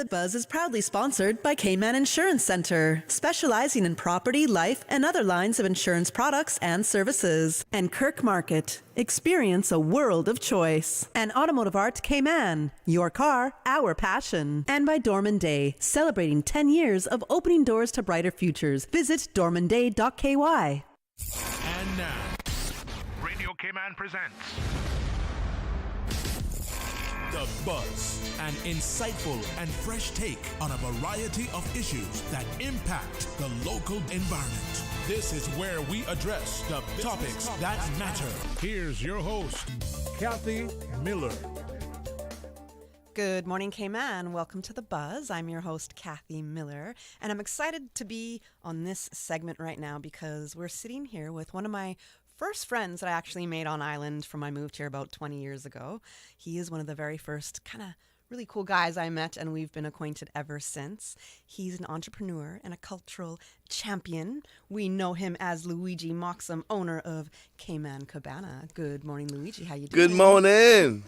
The Buzz is proudly sponsored by Cayman Insurance Center, specializing in property, life, and other lines of insurance products and services. And Kirk Market. Experience a world of choice. And Automotive Art Cayman. Your car, our passion. And by Dorman Day, celebrating 10 years of opening doors to brighter futures. Visit dormanday.ky. And now, Radio Cayman presents The Buzz, an insightful and fresh take on a variety of issues that impact the local environment. This is where we address the topics that matter. Here's your host, Kathy Miller. Good morning, Cayman. Welcome to The Buzz. I'm your host, Kathy Miller, and I'm excited to be on this segment right now because we're sitting here with one of my first friends that I actually made on island from I moved here about 20 years ago. He is one of the very first kind of really cool guys I met, and we've been acquainted ever since. He's an entrepreneur and a cultural champion. We know him as Luigi Moxham, owner of Cayman Cabana. Good morning, Luigi. How you doing? Good morning.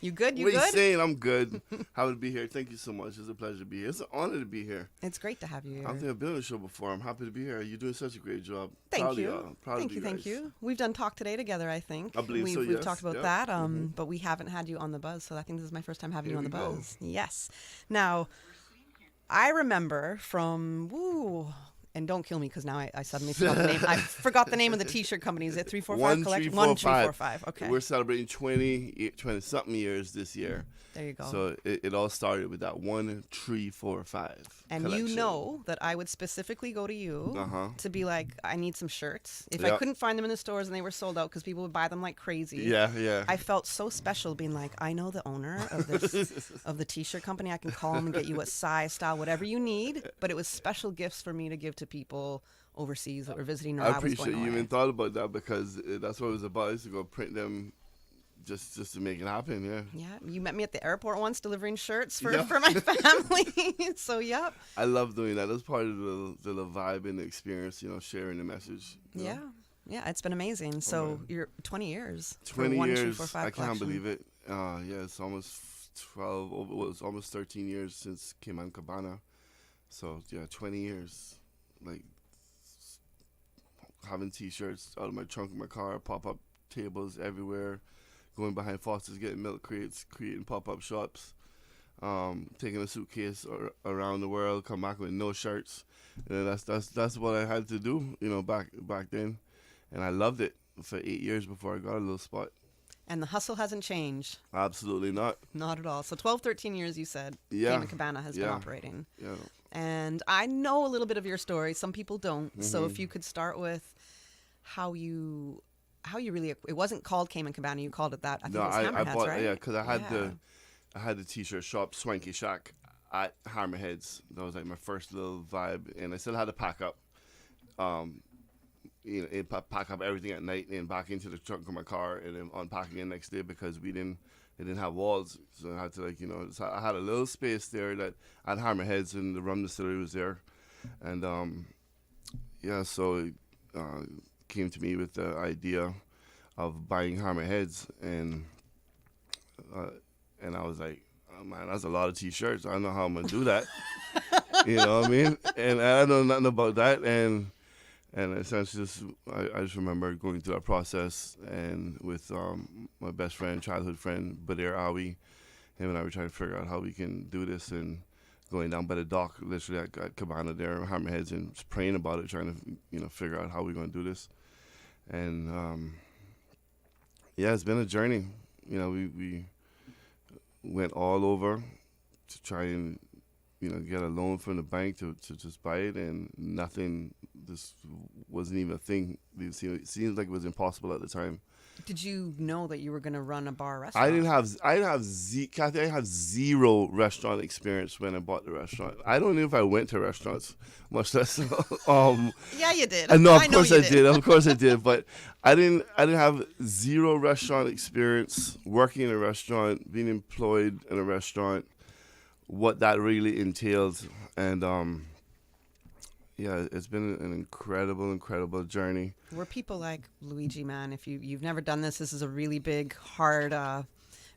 You good? You what good? are you saying? I'm good. Happy to be here. Thank you so much. It's a pleasure to be here. It's an honor to be here. It's great to have you here. I don't think I've been on the show before. I'm happy to be here. You're doing such a great job. Thank you. Proud Thank you. We've done Talk Today together, I think. I believe so, We've yes. talked about that, but we haven't had you on The Buzz, so I think this is my first time having you on The Buzz. Yes. Now, I remember from, and don't kill me because now I suddenly forgot the name. I forgot the name of the T-shirt company. Is it 345 Collection? 1345. Okay. We're celebrating 20-something years this year. There you go. So it all started with that 1345 And collection. you know that I would specifically go to you to be like, I need some shirts. If I Yep. couldn't find them in the stores and they were sold out because people would buy them like crazy. Yeah. I felt so special being like, I know the owner of this of the T-shirt company. I can call him and get you a size, style, whatever you need. But it was special gifts for me to give to people overseas that were visiting. Or I was appreciate going you away. even thought about that because that's what it was about. I used to go print them just to make it happen, Yeah, you met me at the airport once delivering shirts for Yeah. my family. So, yep. I love doing that. That's part of the vibe and the experience, sharing the message. Yeah. Yeah, it's been amazing. So you're 20 years. 20 for years. 1345 I can't collection. believe it. It's almost 12, it was almost 13 years since Cayman Cabana. So, 20 years. Like, having T-shirts out of my trunk of my car, pop-up tables everywhere, going behind Foster's, getting milk crates, creating pop-up shops, taking a suitcase around the world, come back with no shirts. That's what I had to do, back then. And I loved it for 8 years before I got a little spot. And the hustle hasn't changed. Absolutely not. Not at all. So 12, 13 years, you said, Yeah. Cayman Cabana has been operating. Yeah. And I know a little bit of your story. Some people don't. So if you could start with how you really, it wasn't called Cayman Cabana, you called it that. I think it was Hammerheads, bought, right? Yeah, because I had the T-shirt shop, Swanky Shack, at Hammerheads. That was like my first little vibe, and I still had to pack up, pack up everything at night and back into the trunk of my car, and then unpacking the next day because they didn't have walls, so I had to so I had a little space there that at Hammerheads, and the rum distillery was there, and so it came to me with the idea of buying Hammerheads, and I was like, oh man, that's a lot of T-shirts. I don't know how I'm gonna do that. You know what I mean? And I know nothing about that, and essentially I just remember going through that process, and with my best friend, childhood friend, Badir Awi, him and I were trying to figure out how we can do this, and going down by the dock, literally at Cabana there, Hammerheads, and just praying about it, trying to figure out how we're going to do this. And it's been a journey. We went all over to try and get a loan from the bank to just buy it, and nothing. This wasn't even a thing. It seemed like it was impossible at the time. Did you know that you were going to run a bar or restaurant? Kathy, I have zero restaurant experience when I bought the restaurant. I don't know if I went to restaurants, much less. Yeah, you did. No, of course I did. Of course I did. But I didn't have zero restaurant experience, working in a restaurant, being employed in a restaurant, what that really entailed, and it's been an incredible journey. We're people like, Luigi, man, if you've never done this is a really big, hard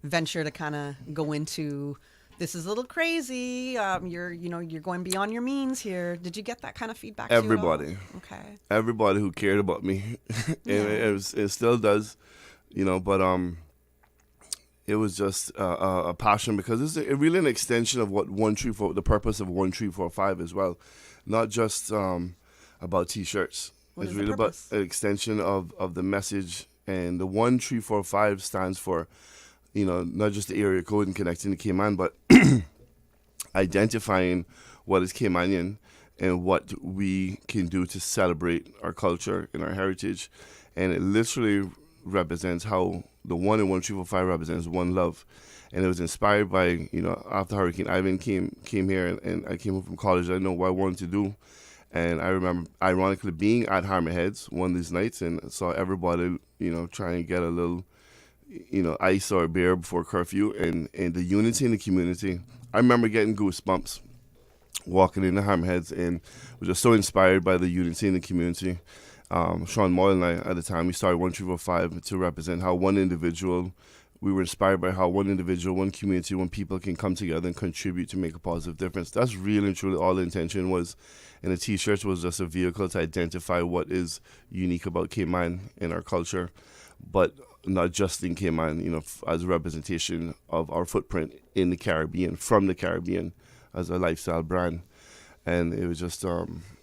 venture to kind of go into this is a little crazy. You're going beyond your means here. Did you get that kind of feedback? Everybody. Too at all? Okay. Everybody who cared about me, and it still does, But it was just a passion because it's really an extension of what the purpose of 1345 as well, not just about T-shirts. It's really about an extension of the message, and the 1345 stands for, not just the area code and connecting to Cayman, but identifying what is Caymanian and what we can do to celebrate our culture and our heritage. And it literally represents how the 1 in 1345 represents one love. And it was inspired by, after Hurricane Ivan came here and I came home from college, I didn't know what I wanted to do. And I remember, ironically, being at Hammerheads one of these nights and saw everybody, trying to get a little, ice or a beer before curfew, and the unity in the community. I remember getting goosebumps walking into Hammerheads and was just so inspired by the unity in the community. Sean Moyle and I, at the time, we started 1345 to represent how we were inspired by how one individual, one community, one people can come together and contribute to make a positive difference. That's really and truly all the intention was. And the T-shirts was just a vehicle to identify what is unique about Cayman in our culture, but not just in Cayman, as a representation of our footprint in the Caribbean, from the Caribbean, as a lifestyle brand. And it was just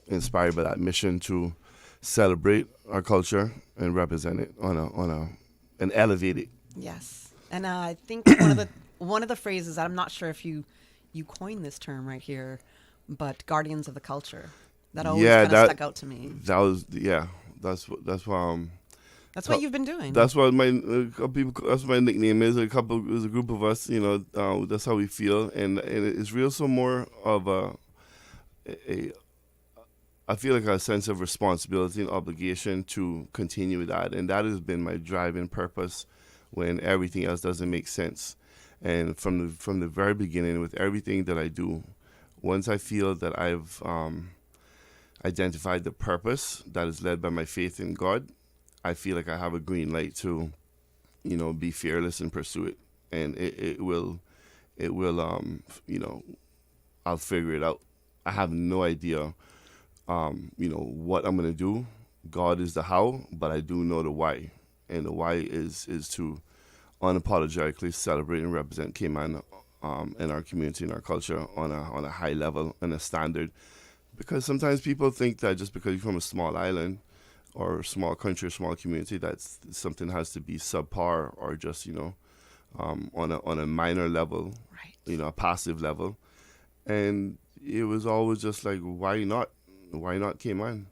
inspired by that mission to celebrate our culture and represent it and elevate it. Yes, and I think one of the phrases, I'm not sure if you coined this term right here, but guardians of the culture. That always kind of stuck out to me. That's what you've been doing. That's what that's what my nickname is. There's a group of us, that's how we feel, and it's real. So more of I feel like a sense of responsibility and obligation to continue with that, and that has been my driving purpose when everything else doesn't make sense. And from the very beginning, with everything that I do, once I feel that I've identified the purpose that is led by my faith in God, I feel like I have a green light to, be fearless and pursue it. And it will, I'll figure it out. I have no idea, what I'm going to do. God is the how, but I do know the why. And the why is to unapologetically celebrate and represent Cayman in our community and our culture on a high level and a standard. Because sometimes people think that just because you're from a small island or a small country or small community, that something has to be subpar or just, on a minor level, right. A passive level. And it was always just like, why not? Why not Cayman?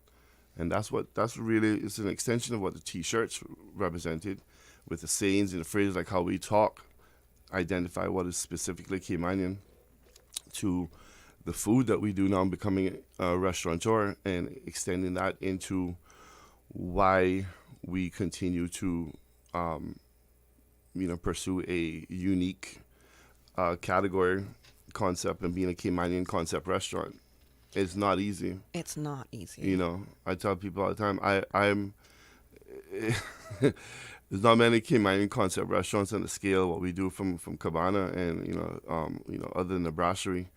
And that's really, it's an extension of what the T-shirts represented, with the sayings and the phrases, like how we talk, identify what is specifically Caymanian, to the food that we do now, becoming a restaurateur and extending that into why we continue to, pursue a unique category concept and being a Caymanian concept restaurant. It's not easy. It's not easy. I tell people all the time, I'm there's not many Cayman concept restaurants on the scale of what we do from Cabana and other than the brasserie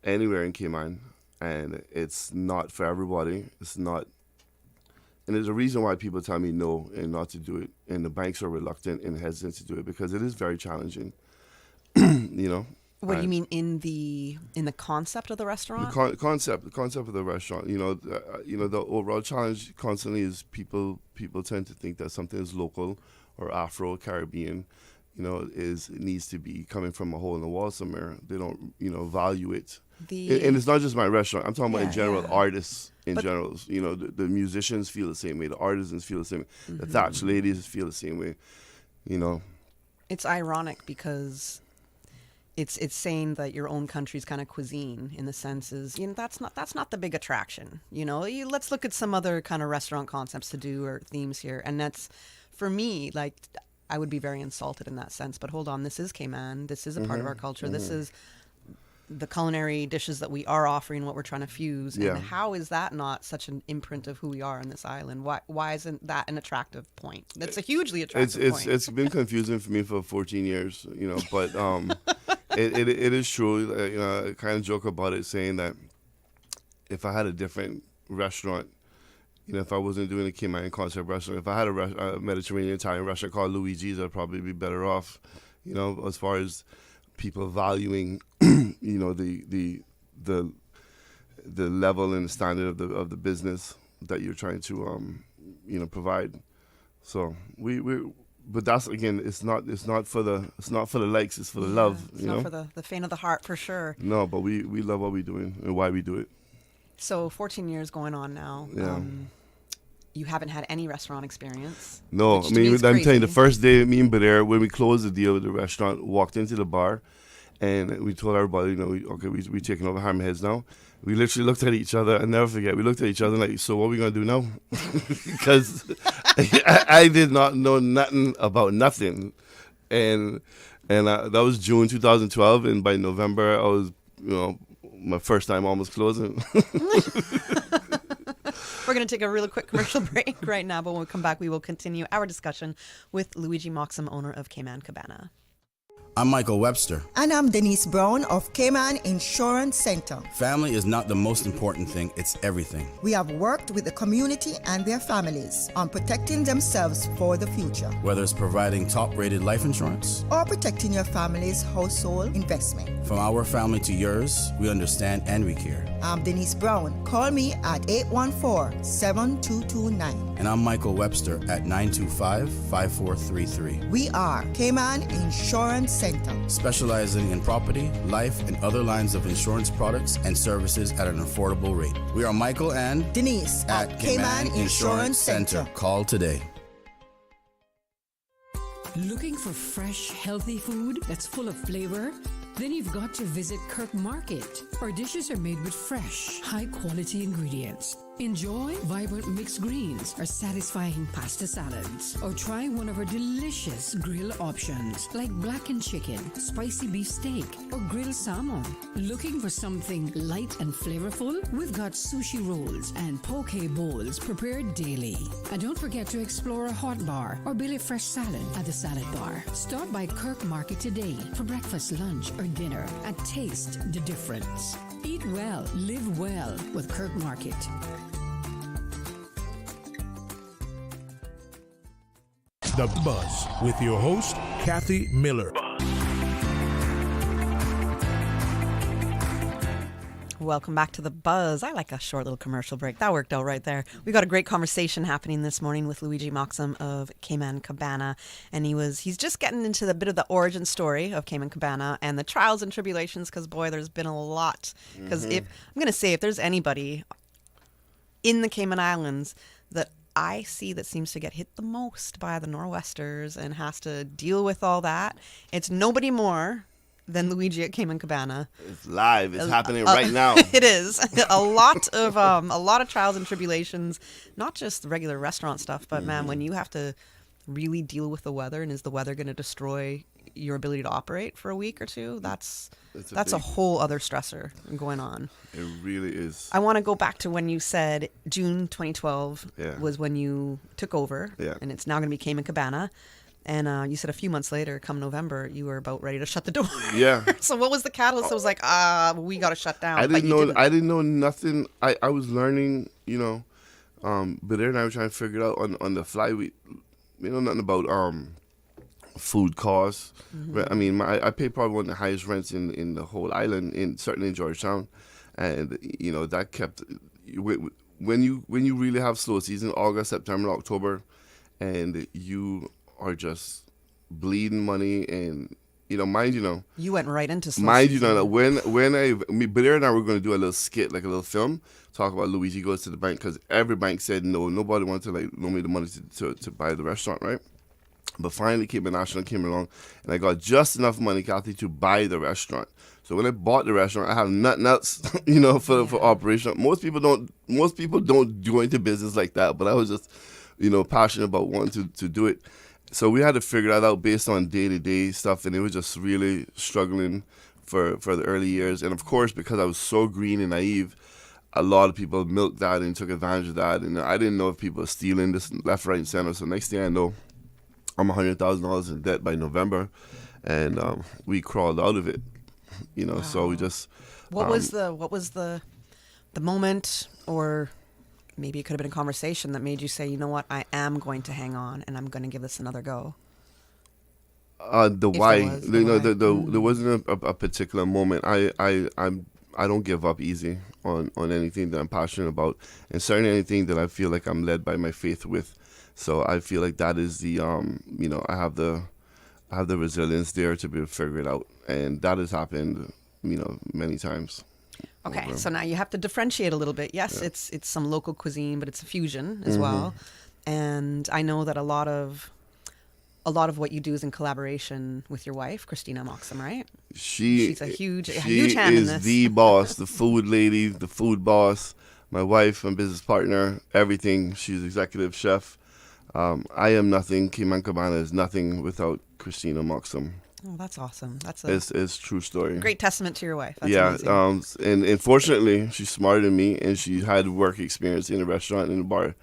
anywhere in Cayman, and it's not for everybody. It's not, and there's a reason why people tell me no and not to do it, and the banks are reluctant and hesitant to do it because it is very challenging. What do you mean in the concept of the restaurant? The concept of the restaurant. The overall challenge constantly is people tend to think that something is local or Afro Caribbean, needs to be coming from a hole in the wall somewhere. They don't, value it. And it's not just my restaurant. I'm talking about in general, artists in general. The musicians feel the same way. The artisans feel the same way. Mm-hmm. The thatch ladies feel the same way. It's ironic because it's saying that your own country's kind of cuisine, in the sense is, that's not the big attraction. Let's look at some other kind of restaurant concepts to do or themes here, and that's, for me, like, I would be very insulted in that sense. But hold on, this is Cayman. This is a part of our culture. Mm-hmm. This is the culinary dishes that we are offering, what we're trying to fuse. Yeah. And how is that not such an imprint of who we are on this island? Why isn't that an attractive point? That's a hugely attractive point. It's been confusing for me for 14 years, but it is true. I kind of joke about it, saying that if I had a different restaurant, if I wasn't doing a Cayman concept restaurant, if I had a Mediterranean Italian restaurant called Luigi's, I'd probably be better off, as far as people valuing, the level and the standard of the business that you're trying to, provide. So but that's, again, it's not for the likes, it's for the love. It's not for the faint of the heart, for sure. No, but we love what we're doing and why we do it. So 14 years going on now. Yeah. You haven't had any restaurant experience. No, I'm telling you, the first day, me and Badair, when we closed the deal with the restaurant, walked into the bar, and we told everybody, we're taking over Hammerheads now. We literally looked at each other, I'll never forget, we looked at each other like, so what are we going to do now? Because I did not know nothing about nothing. And that was June 2012, and by November, I was, my first time almost closing. We're going to take a really quick commercial break right now, but when we come back, we will continue our discussion with Luigi Moxham, owner of Cayman Cabana. I'm Michael Webster. And I'm Denise Brown of Cayman Insurance Center. Family is not the most important thing, it's everything. We have worked with the community and their families on protecting themselves for the future. Whether it's providing top-rated life insurance or protecting your family's household investment. From our family to yours, we understand and we care. I'm Denise Brown. Call me at 814-7229. And I'm Michael Webster at 925-5433. We are Cayman Insurance Center, specializing in property, life, and other lines of insurance products and services at an affordable rate. We are Michael and Denise at Cayman Insurance Center. Call today. Looking for fresh, healthy food that's full of flavor? Then you've got to visit Kirk Market. Our dishes are made with fresh, high-quality ingredients. Enjoy vibrant mixed greens or satisfying pasta salads. Or try one of our delicious grill options like blackened chicken, spicy beef steak, or grilled salmon. Looking for something light and flavorful? We've got sushi rolls and poke bowls prepared daily. And don't forget to explore a hot bar or Billy Fresh salad at the salad bar. Stop by Kirk Market today for breakfast, lunch, or dinner and taste the difference. Eat well, live well with Kirk Market. The Buzz with your host, Kathy Miller. Welcome back to The Buzz. I like a short little commercial break. That worked out right there. We got a great conversation happening this morning with Luigi Moxham of Cayman Cabana. And he's just getting into the bit of the origin story of Cayman Cabana and the trials and tribulations, because, boy, there's been a lot. Because if there's anybody in the Cayman Islands that I see that seems to get hit the most by the Nor'westers and has to deal with all that, it's nobody more than Luigi at Cayman Cabana. It's live. It's happening right now. It is a lot of trials and tribulations, not just the regular restaurant stuff, but man, when you have to really deal with the weather, and is the weather going to destroy your ability to operate for a week or two? That's a whole other stressor going on. It really is. I want to go back to when you said June 2012 was when you took over, and it's now going to be Cayman Cabana. And you said a few months later, come November, you were about ready to shut the door. Yeah. So what was the catalyst that was like, we got to shut down? I didn't know nothing. I was learning, but there and I were trying to figure it out on the fly. We know nothing about food costs. Mm-hmm. I mean, I pay probably one of the highest rents in the whole island, certainly in Georgetown, and that kept when you really have slow season, August, September, October, and you are just bleeding money, and mind you, you went right into slow mind season. you know when Blair and I were going to do a little skit, like a little film, talk about Luigi goes to the bank, because every bank said no, nobody wanted to loan me the money to buy the restaurant, right? But finally, Cayman National came along, and I got just enough money, Kathy, to buy the restaurant. So when I bought the restaurant, I have nothing else, for operation. Most people don't go into business like that, but I was just, passionate about wanting to do it. So we had to figure that out based on day-to-day stuff, and it was just really struggling for the early years. And of course, because I was so green and naive, a lot of people milked that and took advantage of that. And I didn't know if people were stealing this left, right, and center. So next thing I know, I'm $100,000 in debt by November, and we crawled out of it. you know. So we just. What was the moment, or maybe it could have been a conversation that made you say, you know what, I am going to hang on and I'm going to give this another go? The If why, there was, you know, why. there wasn't a particular moment. I don't give up easy on anything that I'm passionate about, and certainly anything that I feel like I'm led by my faith with. So I feel like that is the you know, I have the resilience there to be able to figure it out, and that has happened, you know, many times. Okay, over. so now you have to differentiate a little bit. Yes, it's some local cuisine, but it's a fusion as well. And I know that a lot of what you do is in collaboration with your wife, Christina Moxham, right? She's a huge hand in is this. the boss, the food lady, the food boss. My wife, my business partner, everything. She's executive chef. I am nothing. Cayman Cabana is nothing without Christina Moxham. Oh, that's awesome. That's a It's true story. great testament to your wife. That's Yeah, amazing. and fortunately, she's smarter than me, and she had work experience in a restaurant and a bar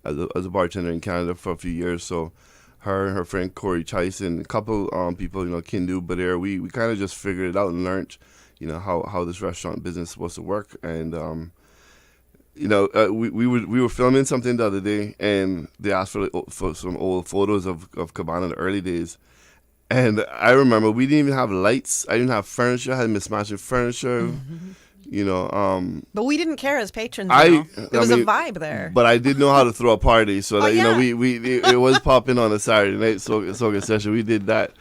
as a bartender in Canada for a few years. So, her and her friend Corey Tice and a couple people, you know, Kindu, Badair, we kind of just figured it out and learned, you know, how this restaurant business is supposed to work. And you know, we were filming something the other day, and they asked for some old photos of Cabana in the early days. And I remember we didn't even have lights. I didn't have furniture. I had mismatching furniture. You know, But we didn't care as patrons. I It was mean, a vibe there. but I did know how to throw a party. So that, you know, yeah. it was popping on a Saturday night soca session. We did that.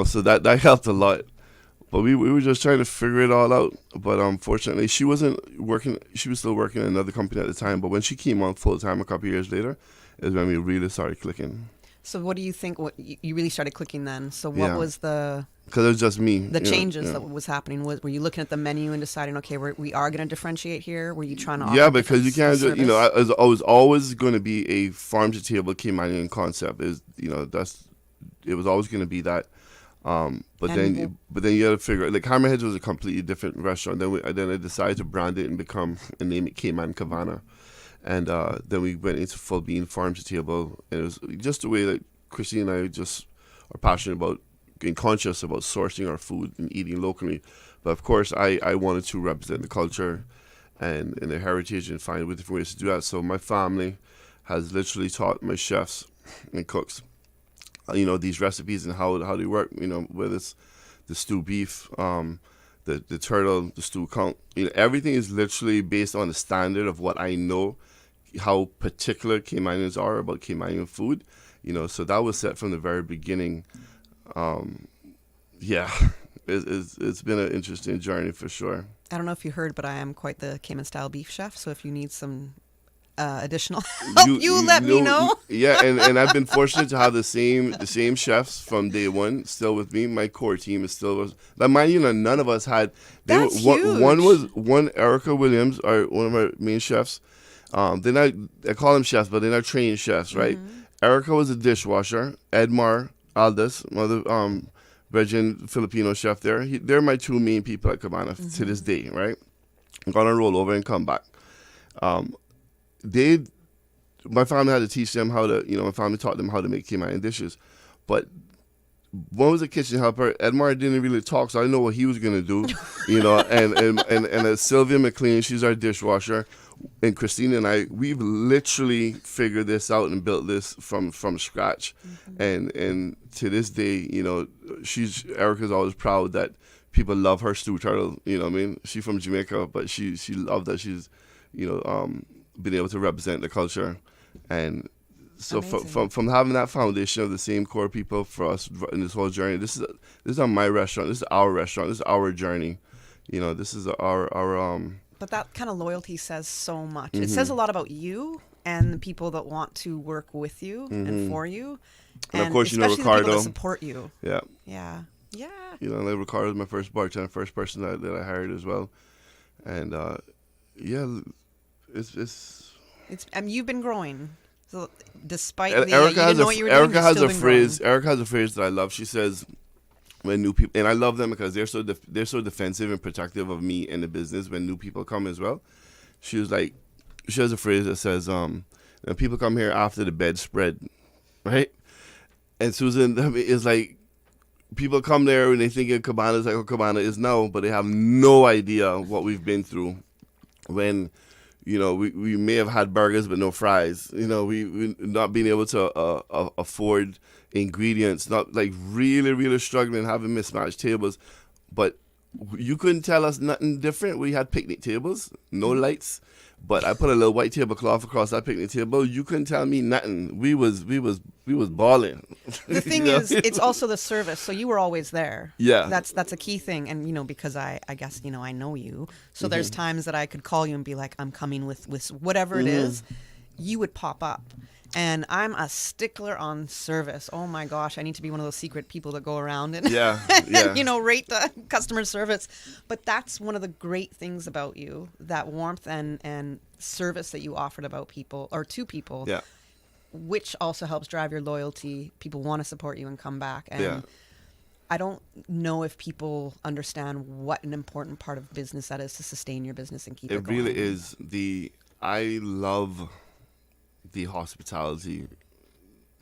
So that helped a lot. But we were just trying to figure it all out. But unfortunately, she wasn't working. She was still working in another company at the time. But when she came on full time a couple of years later, is when we really started clicking. So what do you think? What you really started clicking then? So what Yeah. was the Because it was just me. changes that was happening? Were you looking at the menu and deciding, okay, we are going to differentiate here? Were you trying to? Yeah, offer because you different can't just, you know, service? I was always going to be a farm to table Caymanian concept. Is, you know, it was always going to be that. But then you got to figure out, like, Hammerheads was a completely different restaurant. Then I decided to brand it and name it Cayman Cabana. And then we went into full bean farm to table, and it was just the way that Christine and I just are passionate about being conscious about sourcing our food and eating locally. But of course, I wanted to represent the culture and the heritage and find different ways to do that. So my family has literally taught my chefs and cooks, you know, these recipes and how they work. You know, whether it's the stew beef, the turtle, the stew conch. You know, everything is literally based on the standard of what I know, how particular Caymanians are about Caymanian food. You know, so that was set from the very beginning. Yeah, it's been an interesting journey for sure. I don't know if you heard, but I am quite the Cayman style beef chef. So if you need some additional help, you let me know. Yeah, and I've been fortunate to have the same chefs from day one still with me. My core team is still with. Like, mind you, none of us had. That's huge. One Erica Williams, one of our main chefs. They're not. I call them chefs, but they're not trained chefs, right? Erica was a dishwasher. Edmar Aldis, another Belgian Filipino chef there. They're my two main people at Cabana to this day, right? I'm gonna roll over and come back. My family had to teach them how to, you know, my family taught them how to make Cayman dishes. But one was a kitchen helper. Edmar didn't really talk, so I didn't know what he was gonna do, you know. And Sylvia McLean, she's our dishwasher, and Christina and I, we've literally figured this out and built this from scratch. And to this day, you know, Erica's always proud that people love her stew turtle. You know what I mean? She's from Jamaica, but she loved that she's, you know, been able to represent the culture. And so from having that foundation of the same core people for us in this whole journey, this is not my restaurant. This is our restaurant. This is our journey. You know, this is our. But that kind of loyalty says so much. It says a lot about you and the people that want to work with you and for you, and of course, you know, especially the people Ricardo. that support you. Yeah. Yeah. Yeah. You know, like Ricardo's my first bartender, first person that I hired as well, and yeah, it's. I mean, you've been growing. So despite Erica you didn't know what you were doing, Erica has still a been phrase. growing. Erica has a phrase that I love. She says, "When new people," and I love them because they're so defensive and protective of me and the business when new people come as well. She was like, she has a phrase that says, you know, people come here after the bed spread, right? And Susan is like, people come there and they think Cabana is like what Cabana is now, but they have no idea what we've been through when, we may have had burgers but no fries. We not being able to afford ingredients, not like really, really struggling, having mismatched tables. But you couldn't tell us nothing different. We had picnic tables, no lights, but I put a little white tablecloth across that picnic table. You couldn't tell me nothing. We was balling. The thing is, it's also the service. So you were always there. Yeah. That's a key thing. And, because I guess, I know you. So there's times that I could call you and be like, I'm coming with whatever it is. You would pop up. And I'm a stickler on service. Oh my gosh, I need to be one of those secret people that go around and, and rate the customer service. But that's one of the great things about you, that warmth and service that you offered about people or to people, which also helps drive your loyalty. People want to support you and come back. And I don't know if people understand what an important part of business that is to sustain your business and keep it going. It really is. I love the hospitality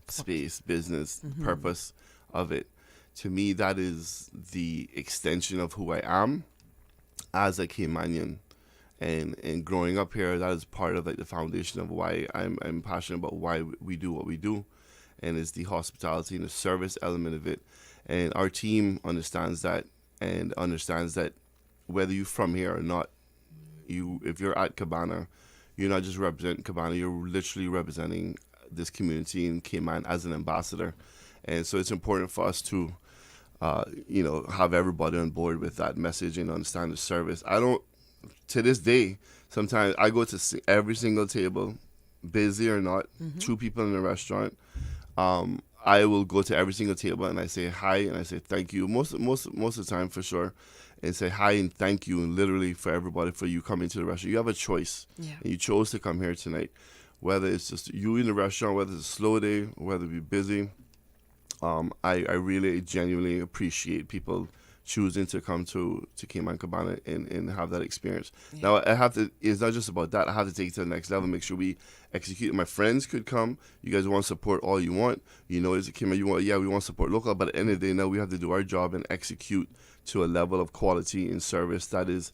space, business, purpose of it. To me, that is the extension of who I am as a Caymanian. And growing up here, that is part of like the foundation of why I'm passionate about why we do what we do. And it's the hospitality and the service element of it. And our team understands that, and understands that whether you're from here or not, if you're at Cabana, you're not just representing Cabana, you're literally representing this community in Cayman as an ambassador. And so it's important for us to, have everybody on board with that message and understand the service. To this day, sometimes I go to every single table, busy or not, 2 people in the restaurant. I will go to every single table and I say hi and I say thank you, most of the time for sure. And say hi and thank you, and literally for everybody, for you coming to the restaurant. You have a choice, and you chose to come here tonight. Whether it's just you in the restaurant, whether it's a slow day, or whether it be busy, I really genuinely appreciate people choosing to come to Cayman Cabana and have that experience. Now, it's not just about that. I have to take it to the next level, make sure we execute. My friends could come. You guys want to support all you want. It's a Cayman, we want to support local, but at the end of the day, now we have to do our job and execute to a level of quality and service that is,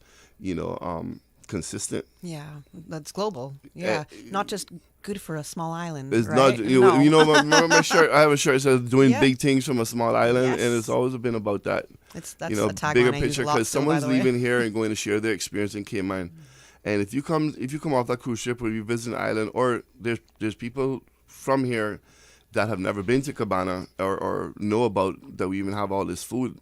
consistent. Yeah, that's global. Yeah, not just good for a small island. It's right? not. My shirt. I have a shirt that says "Doing big things from a small island," and it's always been about that. That's a tagline bigger I use picture, a lot because still, someone's by the way. leaving here and going to share their experience in Cayman. And if you come off that cruise ship or you visit an island, or there's people from here that have never been to Cabana or know about that we even have all this food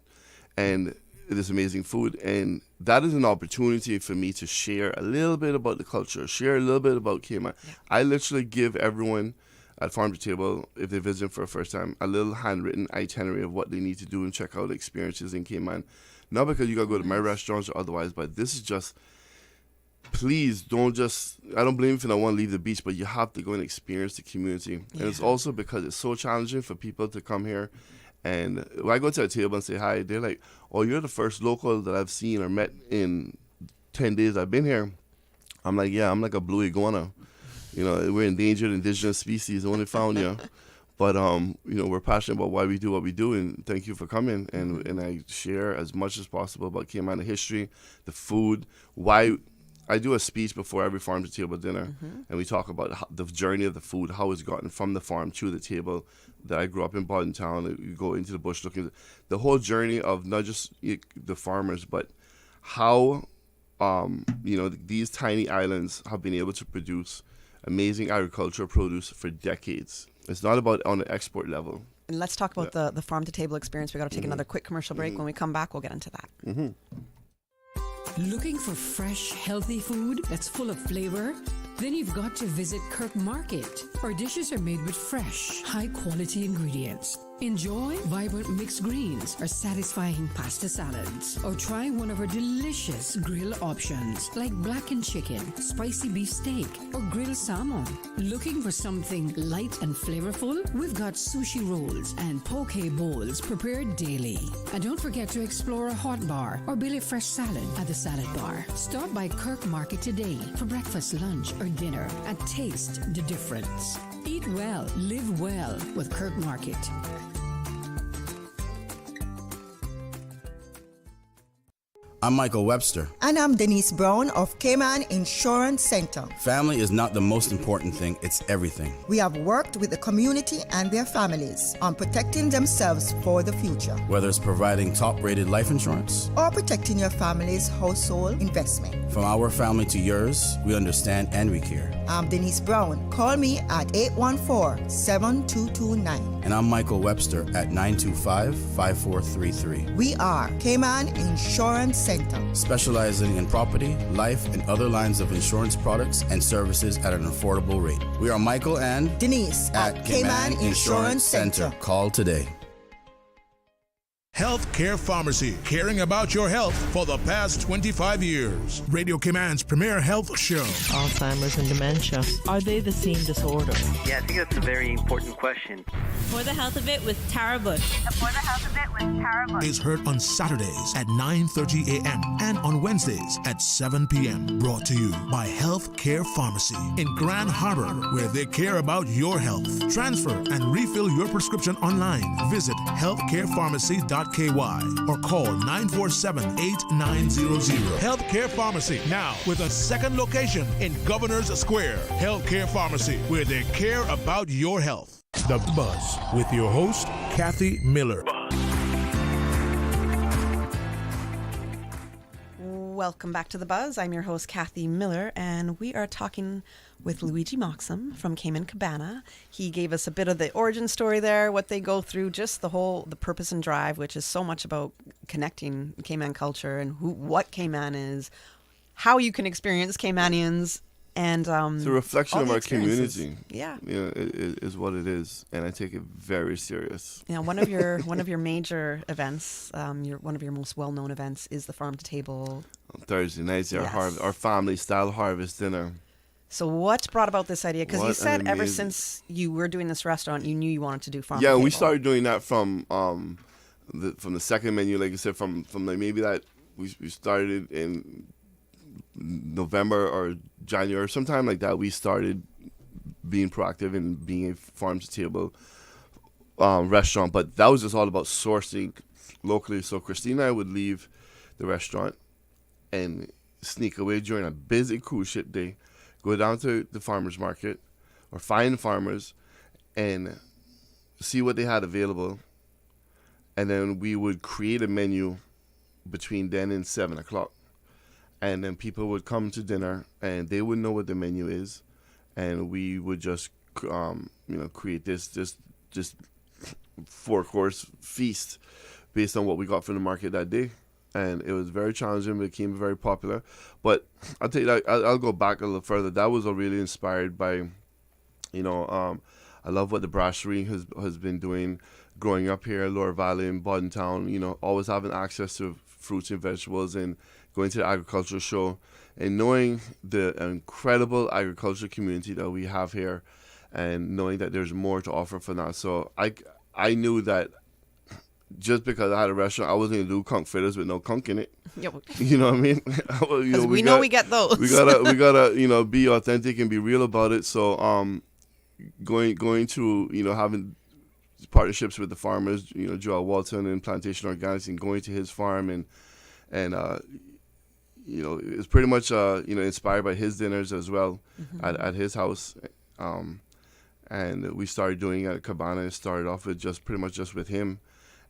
and this amazing food, and that is an opportunity for me to share a little bit about the culture, share a little bit about Cayman. I literally give everyone at Farm to Table, if they visit for the first time, a little handwritten itinerary of what they need to do and check out experiences in Cayman. Not because you gotta go to my restaurants or otherwise, but this is just, please don't just, I don't blame if you don't want to leave the beach, but you have to go and experience the community. And it's also because it's so challenging for people to come here. And when I go to a table and say hi, they're like, oh, you're the first local that I've seen or met in 10 days I've been here. I'm like, yeah, I'm like a blue iguana. We're endangered indigenous species, only found you. But, we're passionate about why we do what we do, and thank you for coming. And I share as much as possible about Cayman, the history, the food, why. I do a speech before every Farm to Table dinner, and we talk about the journey of the food, how it's gotten from the farm to the table. That I grew up in Bodden Town. You go into the bush looking, the whole journey of not just the farmers, but how, these tiny islands have been able to produce amazing agricultural produce for decades. It's not about on the export level. And let's talk about the Farm to Table experience. We got to take another quick commercial break. When we come back, we'll get into that. Looking for fresh, healthy food that's full of flavor? Then you've got to visit Kirk Market. Our dishes are made with fresh, high-quality ingredients. Enjoy vibrant mixed greens or satisfying pasta salads. Or try one of our delicious grill options like blackened chicken, spicy beef steak, or grilled salmon. Looking for something light and flavorful? We've got sushi rolls and poke bowls prepared daily. And don't forget to explore a hot bar or Billy Fresh salad at the salad bar. Stop by Kirk Market today for breakfast, lunch, or dinner and taste the difference. Eat well, live well with Kirk Market. I'm Michael Webster. And I'm Denise Brown of Cayman Insurance Center. Family is not the most important thing, it's everything. We have worked with the community and their families on protecting themselves for the future, Whether it's providing top-rated life insurance, or protecting your family's household investment. from our family to yours, we understand and we care. I'm Denise Brown. Call me at 814-7229. And I'm Michael Webster at 925-5433. We are Cayman Insurance Center. Specializing in property, life, and other lines of insurance products and services at an affordable rate. We are Michael and Denise at Cayman Insurance Center. Call today. Healthcare Pharmacy, caring about your health for the past 25 years. Radio Cayman's premier health show. Alzheimer's and dementia, are they the same disorder? Yeah, I think that's a very important question. For the Health of It with Tara Bush. Is heard on Saturdays at 9:30 a.m. and on Wednesdays at 7 p.m. Brought to you by Healthcare Pharmacy in Grand Harbor, where they care about your health. Transfer and refill your prescription online. Visit healthcarepharmacy.ky or call 947-8900. Healthcare Pharmacy, now with a second location in Governor's Square. Healthcare Pharmacy, where they care about your health. The Buzz with your host, Kathy Miller. Welcome back to The Buzz. I'm your host, Kathy Miller, and we are talking with Luigi Moxham from Cayman Cabana. He gave us a bit of the origin story there, what they go through, just the purpose and drive, which is so much about connecting Cayman culture and what Cayman is, how you can experience Caymanians, and It's a reflection of our experiences. community. Yeah. It is what it is, and I take it very serious. You know, one of your major events, one of your most well-known events, is the Farm to Table. On Thursday nights, Yes. our family-style harvest dinner. So what brought about this idea? Because you What said an ever amazing- since you were doing this restaurant, you knew you wanted to do farm. Yeah, to we table. started doing that from the second menu, like I said, from like maybe that we started in November or January, sometime like that. We started being proactive and being a farm to table restaurant, but that was just all about sourcing locally. So Christina and I would leave the restaurant and sneak away during a busy cruise ship day, go down to the farmers market or find farmers and see what they had available, and then we would create a menu between then and 7 o'clock, and then people would come to dinner and they would know what the menu is, and we would just create this 4-course feast based on what we got from the market that day. And it was very challenging, but it became very popular. But I'll tell you that I'll go back a little further. That was really inspired by, I love what the brasserie has been doing growing up here, Lower Valley and Bodden Town, always having access to fruits and vegetables and going to the agricultural show and knowing the incredible agricultural community that we have here and knowing that there's more to offer for that. So I knew that just because I had a restaurant, I wasn't going to do conch fritters with no conch in it. Yep. You know what I mean? Because we get those. we gotta be authentic and be real about it. So going to having partnerships with the farmers, Joel Walton and Plantation Organics, and going to his farm and it's pretty much inspired by his dinners as well at his house. And we started doing it at Cabana. It started off with just with him.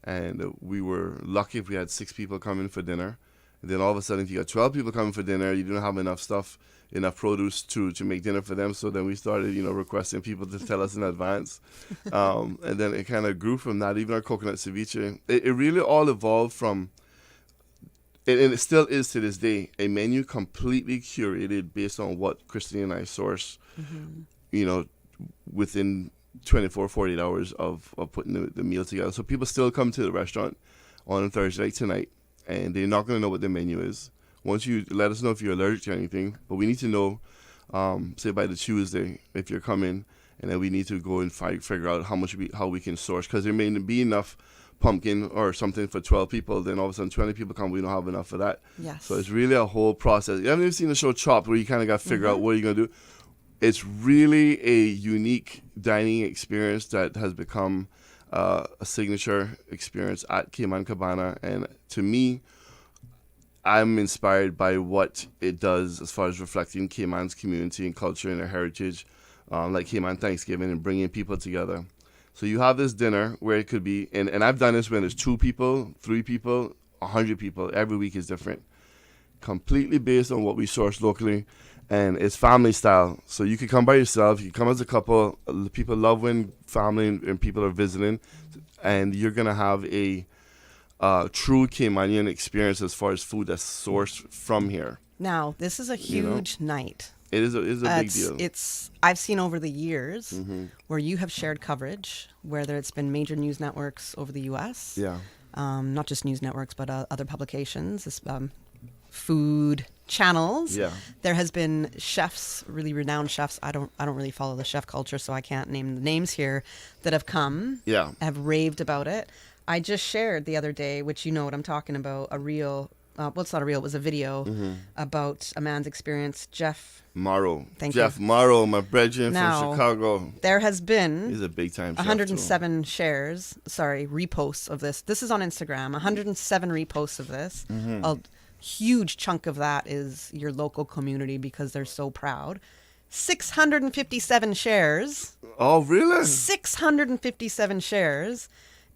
And we were lucky if we had 6 people coming for dinner. And then all of a sudden, if you got 12 people coming for dinner, you didn't have enough produce to make dinner for them. So then we started, requesting people to tell us in advance. And then it kind of grew from that. Even our coconut ceviche. It really all evolved from, and it still is to this day, a menu completely curated based on what Christine and I source, within 24, 48 hours of putting the meal together. So people still come to the restaurant on a Thursday night tonight, and they're not going to know what the menu is. Once you let us know if you're allergic to anything, but we need to know, say by the Tuesday, if you're coming, and then we need to go and figure out how we can source, because there may not be enough pumpkin or something for 12 people, then all of a sudden 20 people come, we don't have enough for that. Yes. So it's really a whole process. You haven't even seen the show Chopped, where you kind of got to figure out what you're going to do. It's really a unique dining experience that has become a signature experience at Cayman Cabana. And to me, I'm inspired by what it does as far as reflecting Cayman's community and culture and their heritage, like Cayman Thanksgiving and bringing people together. So you have this dinner where it could be, and I've done this when there's 2 people, 3 people, 100 people. Every week is different, completely based on what we source locally, and it's family style. So you can come by yourself, you can come as a couple. People love when family and people are visiting, and you're gonna have a true Caymanian experience as far as food that's sourced from here. Now, this is a huge night. It is a big deal. I've seen over the years where you have shared coverage, whether it's been major news networks over the U.S. Yeah. Not just news networks, but other publications, food channels. Yeah. There has been chefs, really renowned chefs. I don't really follow the chef culture, so I can't name the names here, that have come. Yeah. Have raved about it. I just shared the other day, which you know what I'm talking about, a reel. Well, it's not a reel. It was a video about a man's experience, Jeff Morrow. Thank Jeff you. Morrow, my brethren Now, from Chicago. There has been He's a big time chef 107 reposts of this. This is on Instagram. 107 reposts of this. A huge chunk of that is your local community because they're so proud. 657 shares. Oh, really? 657 shares.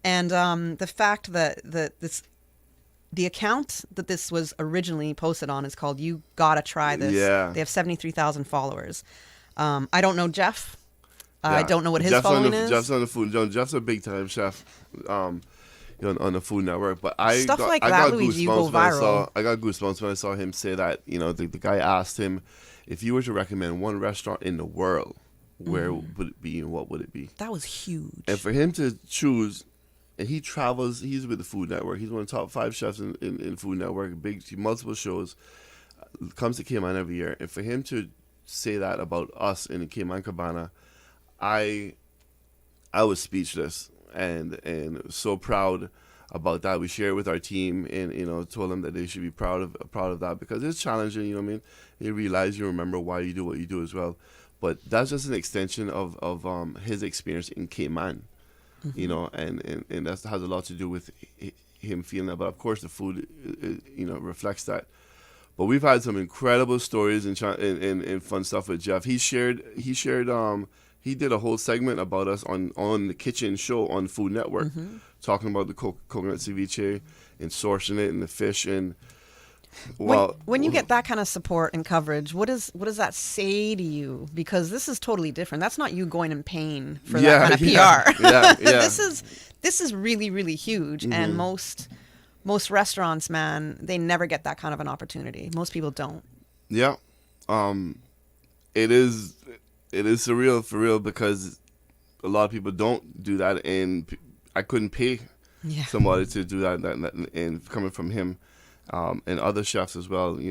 And the fact that the account that this was originally posted on is called You Gotta Try This. Yeah. They have 73,000 followers. I don't know Jeff. Yeah. I don't know what his Jeff's following is. is. Jeff's on the food. Jeff's a big time chef on the Food Network. But I Stuff got, like I that, got Luigi, goosebumps go when I viral. got goosebumps when I saw him say that. The guy asked him, if you were to recommend one restaurant in the world, where would it be and what would it be? That was huge. And for him to choose, and he travels, he's with the Food Network. He's one of the top 5 chefs in Food Network, multiple shows, comes to Cayman every year. And for him to say that about us in the Cayman Cabana, I was speechless and so proud about that. We shared with our team and told them that they should be proud of that because it's challenging. You know what I mean? You realize, you remember why you do what you do as well. But that's just an extension of his experience in Cayman. And that has a lot to do with him feeling that. But of course, the food, reflects that. But we've had some incredible stories and fun stuff with Jeff. He did a whole segment about us on the kitchen show on Food Network, talking about the coconut ceviche and sourcing it and the fish and. Well, when you get that kind of support and coverage, what does that say to you? Because this is totally different. That's not you going and paying for that kind of PR. Yeah. This is really, really huge. And most restaurants, man, they never get that kind of an opportunity. Most people don't. Yeah, it is surreal for real because a lot of people don't do that, and I couldn't pay somebody to do that, and coming from him. And other chefs as well. We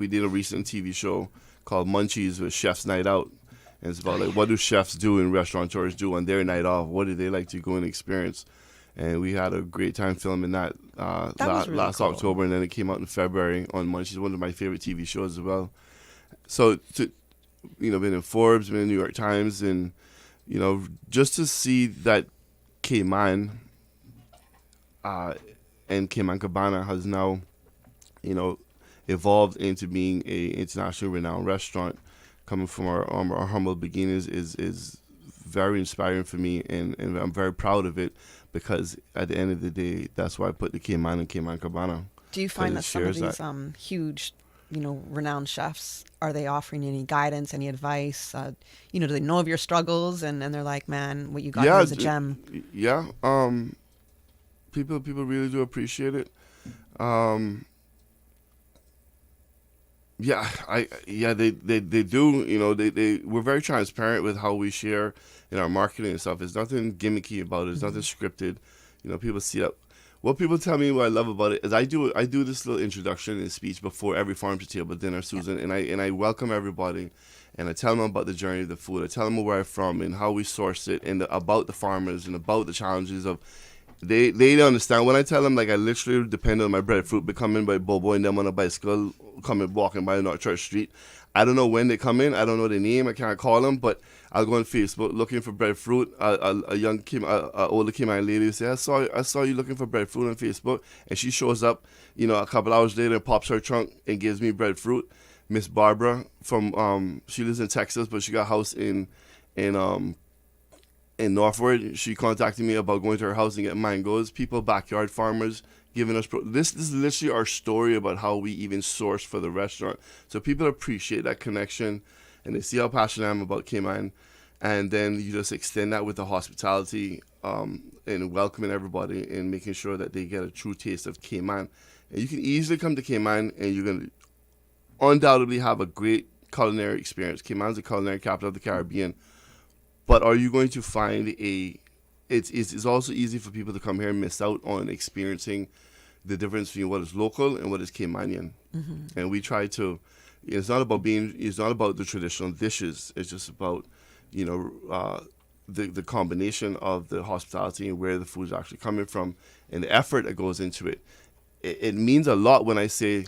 did a recent TV show called Munchies with Chef's Night Out, and it's about like what do chefs do and restaurateurs do on their night off? What do they like to go and experience? And we had a great time filming that, was really last cool. October, and then it came out in February on Munchies, one of my favorite TV shows as well. So been in Forbes, been in New York Times, and just to see that Cayman. And Cayman Cabana has now, evolved into being a internationally renowned restaurant. Coming from our humble beginnings is very inspiring for me, and I'm very proud of it because at the end of the day, that's why I put the Cayman in Cayman Cabana. Do you find that some of these huge, renowned chefs, are they offering any guidance, any advice? Do they know of your struggles and they're like, man, what you got here is a gem? Yeah. People really do appreciate it. They do. We're very transparent with how we share in our marketing and stuff. There's nothing gimmicky about it. There's nothing scripted. People see that. What people tell me what I love about it is I do this little introduction and speech before every farm to table dinner, Susan, and I welcome everybody, and I tell them about the journey of the food. I tell them where I'm from and how we source it, and about the farmers and about the challenges of. They don't understand when I tell them, like, I literally depend on my breadfruit, but coming by Bobo and them on a bicycle, walking by North Church Street. I don't know when they come in. I don't know their name. I can't call them, but I'll go on Facebook looking for breadfruit. A older Cayman lady will say, I saw you looking for breadfruit on Facebook, and she shows up, a couple hours later and pops her trunk and gives me breadfruit. Miss Barbara from she lives in Texas, but she got a house in Northwood. She contacted me about going to her house and getting mangoes. People, backyard farmers, giving us this is literally our story about how we even source for the restaurant. So people appreciate that connection, and they see how passionate I am about Cayman, and then you just extend that with the hospitality and welcoming everybody and making sure that they get a true taste of Cayman. And you can easily come to Cayman and you're going to undoubtedly have a great culinary experience. Cayman's the culinary capital of the Caribbean, but are you going to find it's also easy for people to come here and miss out on experiencing the difference between what is local and what is Caymanian. Mm-hmm. And we try to, it's not about the traditional dishes. It's just about, the combination of the hospitality and where the food is actually coming from and the effort that goes into it. It means a lot when I say,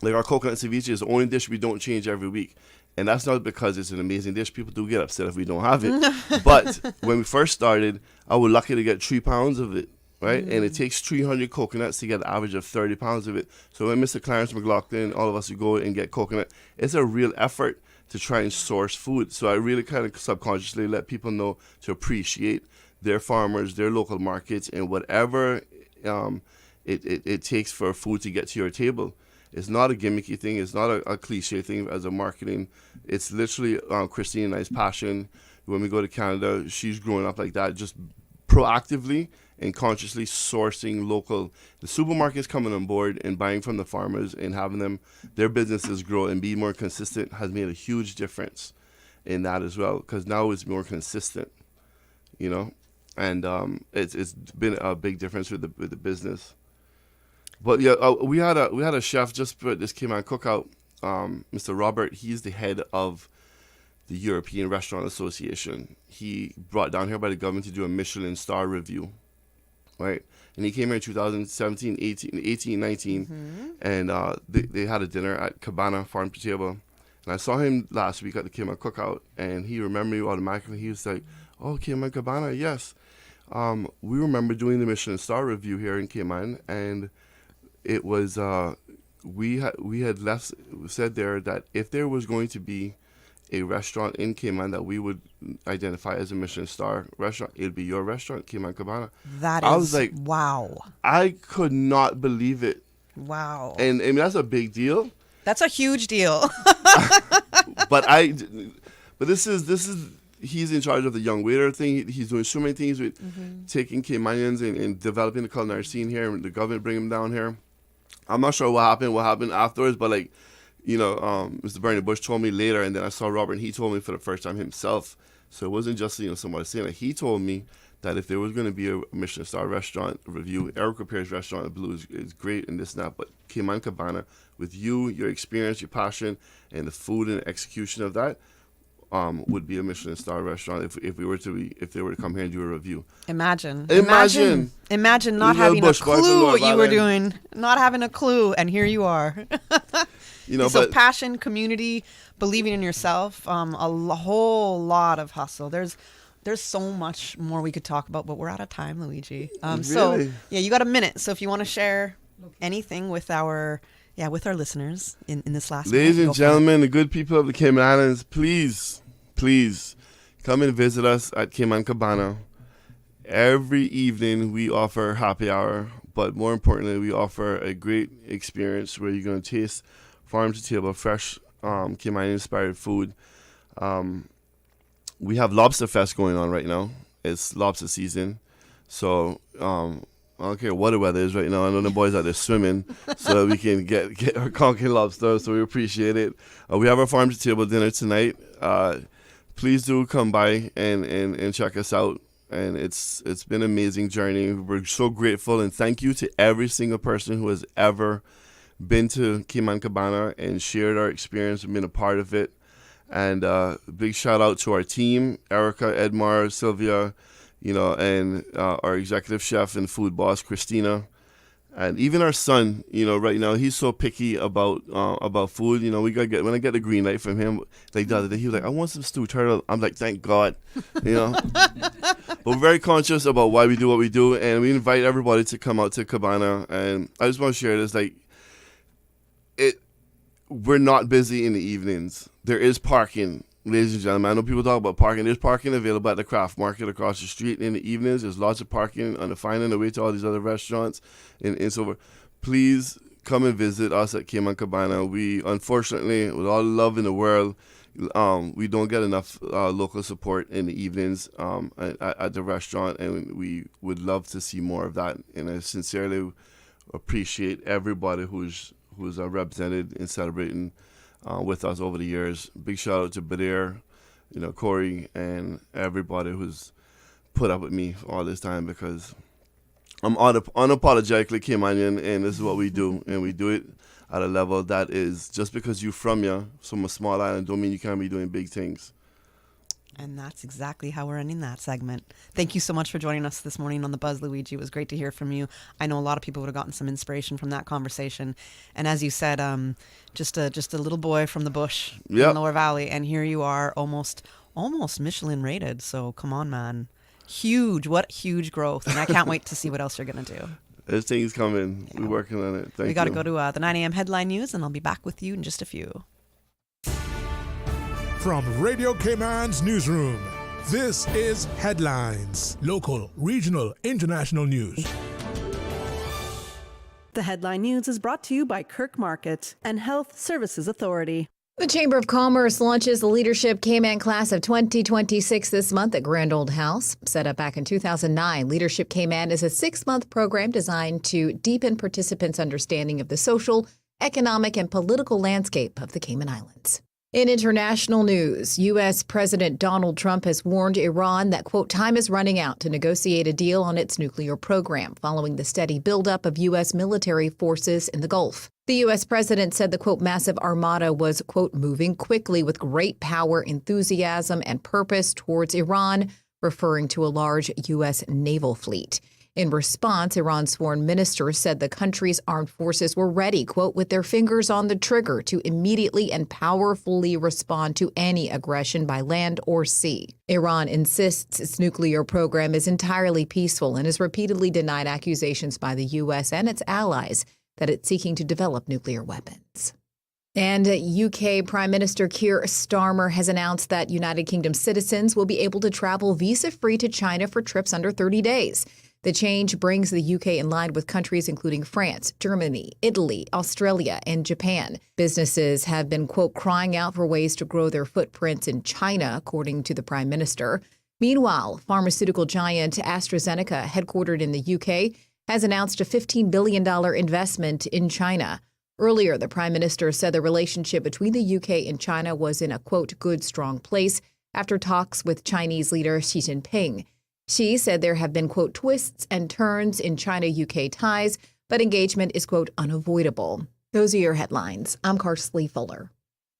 like, our coconut ceviche is the only dish we don't change every week. And that's not because it's an amazing dish. People do get upset if we don't have it. But when we first started, I was lucky to get 3 pounds of it, right? And it takes 300 coconuts to get an average of 30 pounds of it. So when Mr. Clarence McLaughlin, all of us would go and get coconut, it's a real effort to try and source food. So I really kind of subconsciously let people know to appreciate their farmers, their local markets, and whatever it takes for food to get to your table. It's not a gimmicky thing. It's not a cliche thing as a marketing. It's literally Christine and I's passion. When we go to Canada, she's growing up like that, just proactively and consciously sourcing local. The supermarkets coming on board and buying from the farmers and having their businesses grow and be more consistent has made a huge difference in that as well, because now it's more consistent, and it's been a big difference with the business. But yeah, we had a chef just for this Cayman cookout, Mr. Robert. He's the head of the European Restaurant Association. He brought down here by the government to do a Michelin star review, right? And he came here in 2017, 18, 19, and they had a dinner at Cabana Farm to Table. And I saw him last week at the Cayman cookout, and he remembered me automatically. He was like, "Oh, Cayman Cabana, yes. We remember doing the Michelin star review here in Cayman, and it was we had said there that if there was going to be a restaurant in Cayman that we would identify as a Michelin star restaurant, it'd be your restaurant, Cayman Cabana." I was like, wow. I could not believe it. Wow. And I mean, that's a big deal. That's a huge deal. But this is he's in charge of the young waiter thing. He's doing so many things with taking Caymanians and developing the culinary scene here, and the government bringing them down here. I'm not sure what happened afterwards, but Mr. Bernie Bush told me later, and then I saw Robert, and he told me for the first time himself. So it wasn't just somebody saying it. He told me that if there was going to be a Michelin star restaurant review, Eric Repaire's restaurant in Blue is great and this and that, but Cayman Cabana, with you, your experience, your passion, and the food and execution of that, would be a Michelin star restaurant if they were to come here and do a review. Imagine not having a clue what you were doing, not having a clue, and here you are. So passion, community, believing in yourself, a whole lot of hustle. There's so much more we could talk about, but we're out of time, Luigi. Really? So yeah, you got a minute. So if you want to share anything with our listeners in this last Ladies minute, and gentlemen, the good people of the Cayman Islands, please come and visit us at Cayman Cabana. Every evening we offer happy hour, but more importantly, we offer a great experience where you're going to taste farm to table, fresh Cayman-inspired food. We have Lobster Fest going on right now. It's lobster season, so I don't care what the weather is right now. I know the boys out there swimming so we can get our conking lobster, so we appreciate it. We have our farm to table dinner tonight. Please do come by and check us out. And it's been an amazing journey. We're so grateful, and thank you to every single person who has ever been to Cayman Cabana and shared our experience and been a part of it. And big shout out to our team, Erica, Edmar, Sylvia, and our executive chef and food boss, Christina. And even our son, right now he's so picky about food. We when I get the green light from him, like the other day, he was like, "I want some stewed turtle." I'm like, "Thank God," But we're very conscious about why we do what we do, and we invite everybody to come out to Cabana. And I just want to share this, we're not busy in the evenings. There is parking. Ladies and gentlemen, I know people talk about parking. There's parking available at the craft market across the street in the evenings. There's lots of parking on the finding the way to all these other restaurants and so forth. Please come and visit us at Cayman Cabana. We, unfortunately, with all the love in the world, we don't get enough local support in the evenings at the restaurant, and we would love to see more of that. And I sincerely appreciate everybody who's represented in celebrating with us over the years. Big shout out to Badir, Corey, and everybody who's put up with me all this time, because I'm unapologetically Caymanian, and this is what we do, and we do it at a level that is, just because you're from a small island, don't mean you can't be doing big things. And that's exactly how we're ending that segment. Thank you so much for joining us this morning on The Buzz, Luigi. It was great to hear from you. I know a lot of people would have gotten some inspiration from that conversation. And as you said, just a little boy from the bush in the Lower Valley, and here you are, almost Michelin rated. So come on, man. What huge growth. And I can't wait to see what else you're going to do. There's things coming. Yeah. We're working on it. We got to go to the 9 a.m. headline news, and I'll be back with you in just a few. From Radio Cayman's newsroom, this is Headlines. Local, regional, international news. The headline news is brought to you by Kirk Market and Health Services Authority. The Chamber of Commerce launches the Leadership Cayman Class of 2026 this month at Grand Old House. Set up back in 2009, Leadership Cayman is a 6-month program designed to deepen participants' understanding of the social, economic, and political landscape of the Cayman Islands. In international news, U.S. President Donald Trump has warned Iran that, quote, time is running out to negotiate a deal on its nuclear program following the steady buildup of U.S. military forces in the Gulf. The U.S. president said the, quote, massive armada was, quote, moving quickly with great power, enthusiasm, and purpose towards Iran, referring to a large U.S. naval fleet. In response, Iran's foreign minister said the country's armed forces were ready, quote, with their fingers on the trigger to immediately and powerfully respond to any aggression by land or sea. Iran insists its nuclear program is entirely peaceful and has repeatedly denied accusations by the U.S. and its allies that it's seeking to develop nuclear weapons. And UK Prime Minister Keir Starmer has announced that United Kingdom citizens will be able to travel visa-free to China for trips under 30 days. The change brings the UK in line with countries including France, Germany, Italy, Australia, and Japan. Businesses have been, quote, crying out for ways to grow their footprints in China, according to the Prime Minister. Meanwhile, pharmaceutical giant AstraZeneca, headquartered in the UK, has announced a $15 billion investment in China. Earlier, the Prime Minister said the relationship between the UK and China was in a, quote, good, strong place after talks with Chinese leader Xi Jinping. Xi said there have been, quote, twists and turns in China-UK ties, but engagement is, quote, unavoidable. Those are your headlines. I'm Carsley Fuller.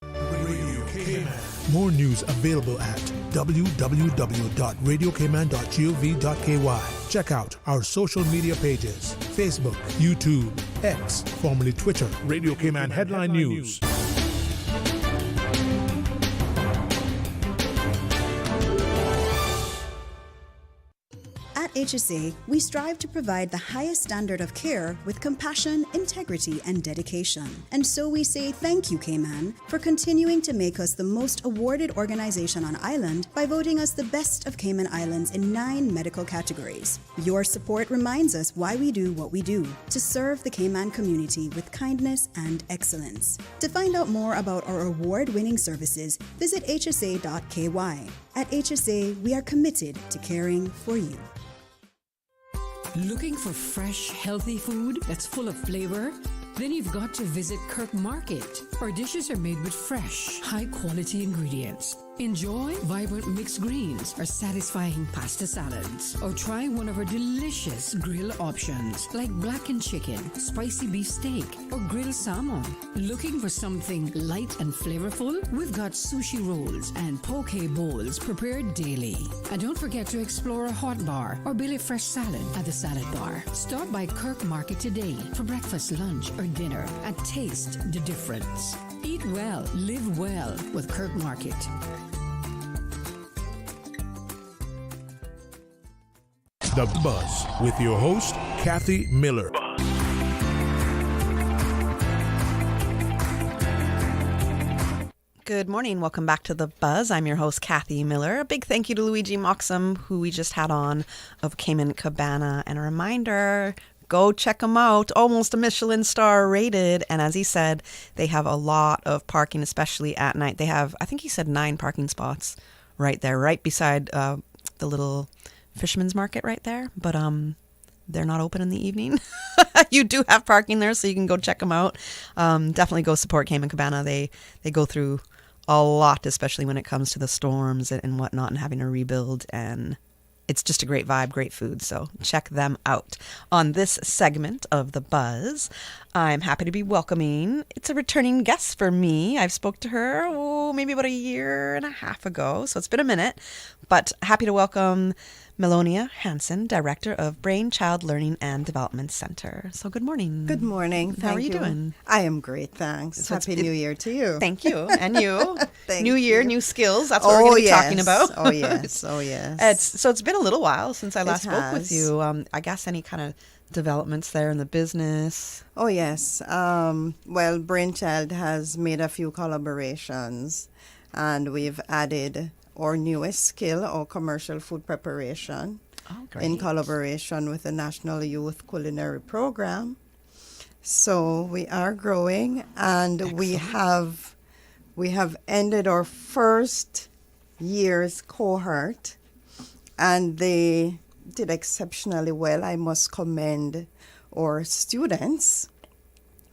Radio Cayman. More news available at www.radiocayman.gov.ky. Check out our social media pages: Facebook, YouTube, X, formerly Twitter, Radio Cayman Headline News. At HSA, we strive to provide the highest standard of care with compassion, integrity, and dedication. And so we say thank you, Cayman, for continuing to make us the most awarded organization on island by voting us the best of Cayman Islands in 9 medical categories. Your support reminds us why we do what we do, to serve the Cayman community with kindness and excellence. To find out more about our award-winning services, visit hsa.ky. At HSA, we are committed to caring for you. Looking for fresh, healthy food that's full of flavor? Then you've got to visit Kirk Market. Our dishes are made with fresh, high-quality ingredients. Enjoy vibrant mixed greens or satisfying pasta salads. Or try one of our delicious grill options like blackened chicken, spicy beef steak, or grilled salmon. Looking for something light and flavorful? We've got sushi rolls and poke bowls prepared daily. And don't forget to explore a hot bar or Billy Fresh salad at the salad bar. Stop by Kirk Market today for breakfast, lunch, or dinner and taste the difference. Eat well, live well with Kirk Market. The Buzz with your host, Kathy Miller. Good morning. Welcome back to The Buzz. I'm your host, Kathy Miller. A big thank you to Luigi Moxham, who we just had on, of Cayman Cabana. And a reminder, go check them out. Almost a Michelin star rated. And as he said, they have a lot of parking, especially at night. They have, I think he said 9 parking spots right there, right beside the little Fisherman's Market right there. But they're not open in the evening. You do have parking there, so you can go check them out. Definitely go support Cayman Cabana. They go through a lot, especially when it comes to the storms and whatnot and having to rebuild. And it's just a great vibe, great food. So check them out. On this segment of The Buzz, I'm happy to be welcoming, it's a returning guest for me. I've spoke to her, maybe about a year and a half ago. So it's been a minute, but happy to welcome Melonia Hansen, Director of Brainchild Learning and Development Center. So good morning. Good morning. How are you doing? I am great, thanks. So Happy New Year to you. Thank you. And you. Thank New year, you. new skills. That's what we're going to be talking about. Oh, yes. Oh, yes. It's been a little while since I last spoke with has. you. I guess any kind of developments there in the business? Oh, yes. Well, Brainchild has made a few collaborations, and we've added our newest skill, our commercial food preparation, in collaboration with the National Youth Culinary Program. So we are growing, and Excellent. we have ended our first year's cohort, and they did exceptionally well. I must commend our students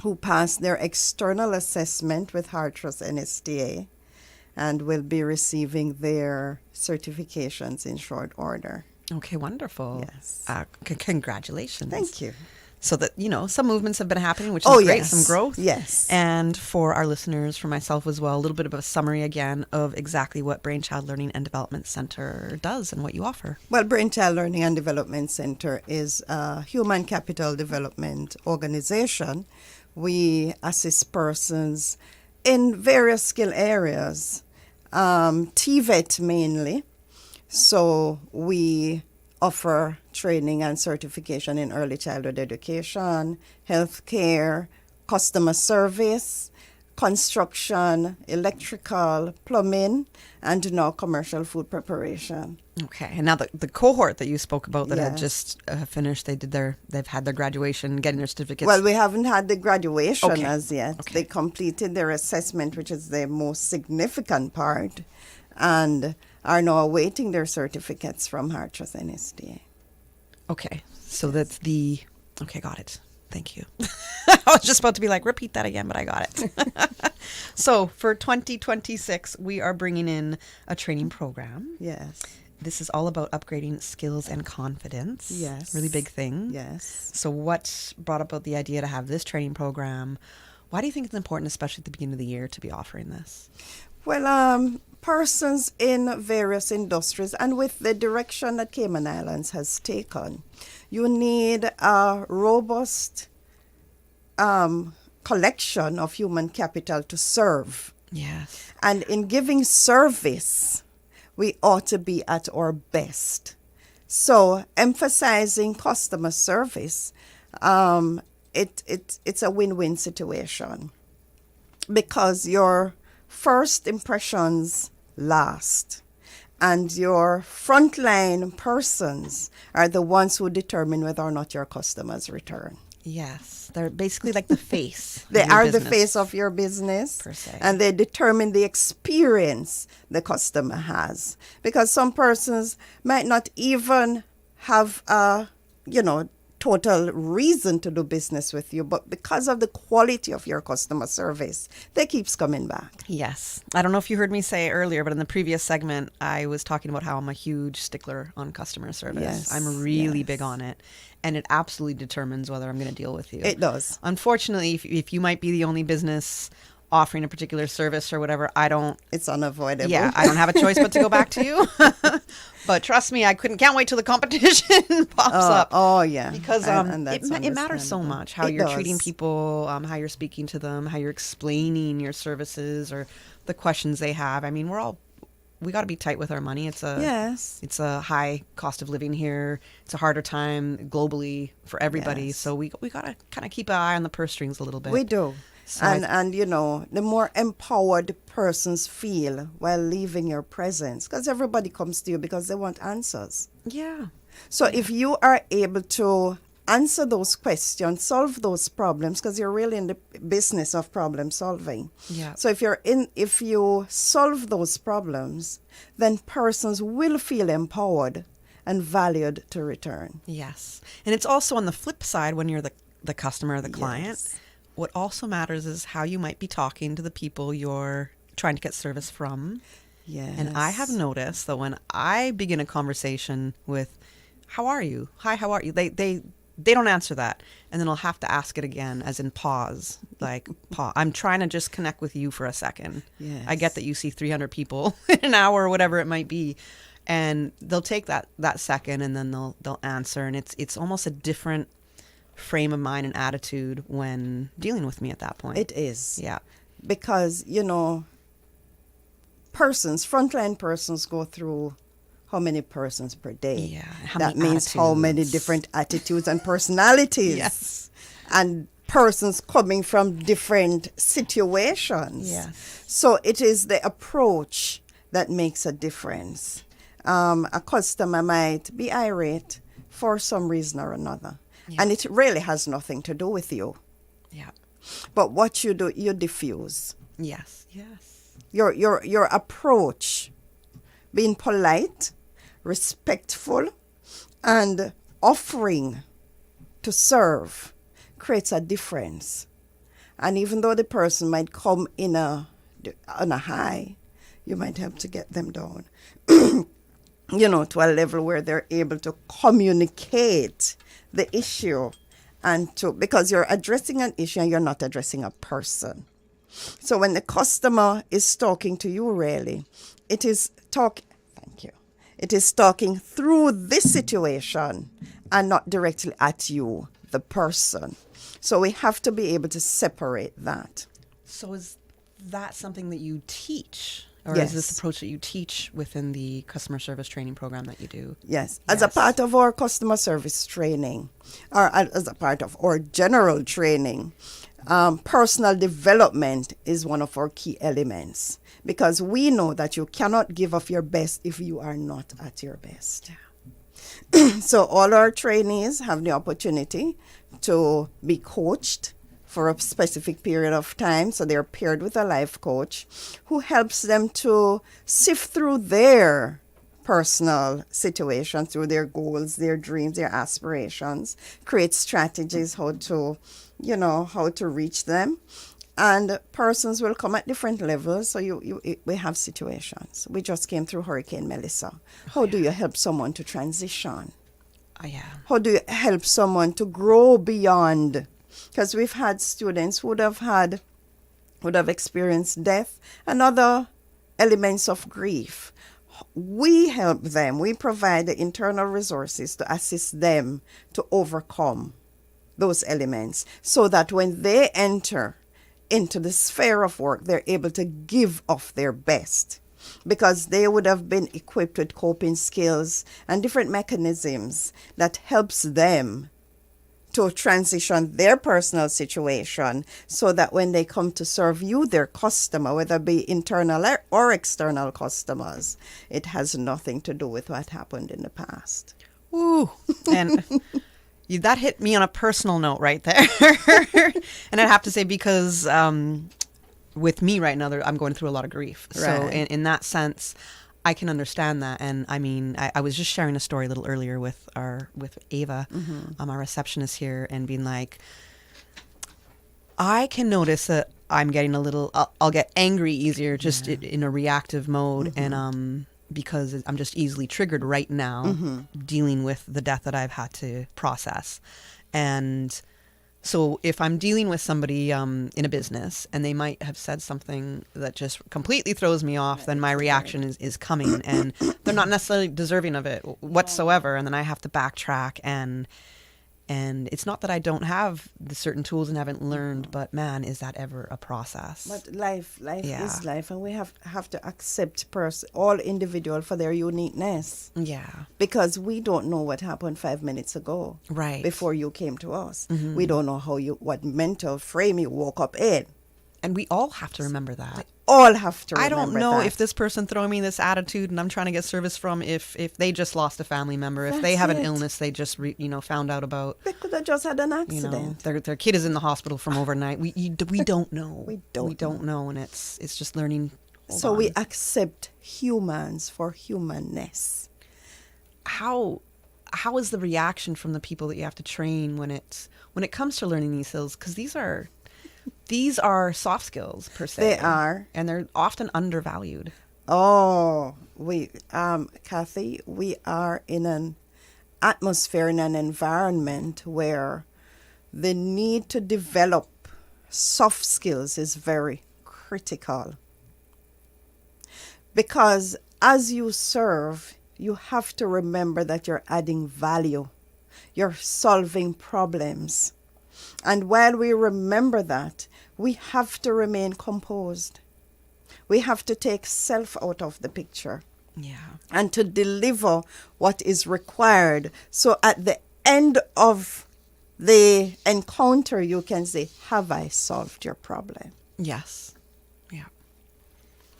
who passed their external assessment with Hartrust NSTA and will be receiving their certifications in short order. Okay, wonderful. Yes. Congratulations. Thank you. So that, some movements have been happening, which is great, yes. some growth. Yes. And for our listeners, for myself as well, a little bit of a summary again of exactly what Brainchild Learning and Development Center does and what you offer. Well, Brainchild Learning and Development Center is a human capital development organization. We assist persons in various skill areas, TVET mainly. So we offer training and certification in early childhood education, healthcare, customer service, construction, electrical, plumbing, and now commercial food preparation. Okay, and now the cohort that you spoke about that had Yes. just finished, they've had their graduation, getting their certificates. Well, we haven't had the graduation Okay. as yet. Okay. They completed their assessment, which is the most significant part, and are now awaiting their certificates from Hartrust NSTA. Okay, so that's okay, got it. Thank you. I was just about to be like, repeat that again, but I got it. So for 2026, we are bringing in a training program. Yes. This is all about upgrading skills and confidence. Yes. Really big thing. Yes. So what brought about the idea to have this training program? Why do you think it's important, especially at the beginning of the year, to be offering this? Well, persons in various industries, and with the direction that Cayman Islands has taken, you need a robust collection of human capital to serve. Yes. And in giving service, we ought to be at our best. So emphasizing customer service, it's a win-win situation, because your first impressions last, and your frontline persons are the ones who determine whether or not your customers return. Yes, they're basically like the face. They of your are the business, face of your business, per se. and they determine the experience the customer has. Because some persons might not even have, total reason to do business with you, but because of the quality of your customer service, they keeps coming back. Yes. I don't know if you heard me say earlier, but in the previous segment, I was talking about how I'm a huge stickler on customer service. Yes, I'm really big on it. And it absolutely determines whether I'm going to deal with you. It does. Unfortunately, if you might be the only business offering a particular service or whatever, I don't. It's unavoidable. Yeah, I don't have a choice but to go back to you. But trust me, can't wait till the competition pops up. Oh, yeah. Because and it matters so much how you're treating people, how you're speaking to them, how you're explaining your services or the questions they have. I mean, we got to be tight with our money. It's a high cost of living here. It's a harder time globally for everybody. Yes. So we got to kind of keep an eye on the purse strings a little bit. We do. So and you know, the more empowered persons feel while leaving your presence, because everybody comes to you because they want answers. Yeah. So if you are able to answer those questions, solve those problems, because you're really in the business of problem solving. Yeah. So if you solve those problems, then persons will feel empowered and valued to return. Yes. And it's also on the flip side when you're the customer or the client. Yes. What also matters is how you might be talking to the people you're trying to get service from. Yes. And I have noticed that when I begin a conversation with, how are you? Hi, how are you? They don't answer that. And then I'll have to ask it again, as in pause. Like, pause. I'm trying to just connect with you for a second. Yes. I get that you see 300 people in an hour or whatever it might be. And they'll take that second and then they'll answer. And it's almost a different frame of mind and attitude when dealing with me at that point. It is. Yeah. Because, you know, frontline persons go through how many persons per day? Yeah. That means how many different attitudes and personalities. Yes. And persons coming from different situations. Yes. So it is the approach that makes a difference. A customer might be irate for some reason or another. Yeah. And it really has nothing to do with you. Yeah. But what you do, you diffuse. Yes. Yes. Your approach, being polite, respectful, and offering to serve creates a difference. And even though the person might come on a high, you might help to get them down, you know, to a level where they're able to communicate the issue because you're addressing an issue and you're not addressing a person. So when the customer is talking to you, really, it is talking through this situation and not directly at you, the person. So we have to be able to separate that. So is that something that you teach? Or Yes. is this approach that you teach within the customer service training program that you do? Yes. As a part of our customer service training, or as a part of our general training, personal development is one of our key elements, because we know that you cannot give of your best if you are not at your best. Yeah. So all our trainees have the opportunity to be coached for a specific period of time. So they're paired with a life coach who helps them to sift through their personal situation, through their goals, their dreams, their aspirations, create strategies how to reach them. And persons will come at different levels. So we have situations. We just came through Hurricane Melissa. How do you help someone to transition? Oh, yeah. How do you help someone to grow beyond? Because we've had students who would have experienced death and other elements of grief. We help them. We provide the internal resources to assist them to overcome those elements so that when they enter into the sphere of work, they're able to give of their best, because they would have been equipped with coping skills and different mechanisms that helps them to transition their personal situation so that when they come to serve you, their customer, whether it be internal or external customers, it has nothing to do with what happened in the past. Ooh, and that hit me on a personal note right there. And I'd have to say, because with me right now, I'm going through a lot of grief. So Right. in that sense, I can understand that. And I mean, I was just sharing a story a little earlier with Ava, our receptionist here, and being like, I can notice that I'm getting a little, I'll get angry easier just in a reactive mode. And because I'm just easily triggered right now dealing with the death that I've had to process. And so if I'm dealing with somebody in a business and they might have said something that just completely throws me off, then my reaction is coming, and they're not necessarily deserving of it whatsoever. And then I have to backtrack, and it's not that I don't have the certain tools and haven't learned, but man, is that ever a process. But life is life, and we have to accept all individual for their uniqueness. Yeah. Because we don't know what happened 5 minutes ago. Right. Before you came to us. We don't know what mental frame you woke up in. And we all have to remember that. All have to remember I don't know that. if this person throwing me this attitude and I'm trying to get service from, if they just lost a family member, if they have an illness they just found out about. They could have just had an accident. Their kid is in the hospital from overnight. We don't know. We don't know, and it's just learning. So we accept humans for humanness. How is the reaction from the people that you have to train when it comes to learning these skills? Because these are soft skills per se. They are. And they're often undervalued. Oh, Kathy, we are in an atmosphere, in an environment where the need to develop soft skills is very critical. Because as you serve, you have to remember that you're adding value. You're solving problems. And while we remember that, we have to remain composed. We have to take self out of the picture. Yeah. And to deliver what is required. So at the end of the encounter, you can say, have I solved your problem? Yes. Yeah.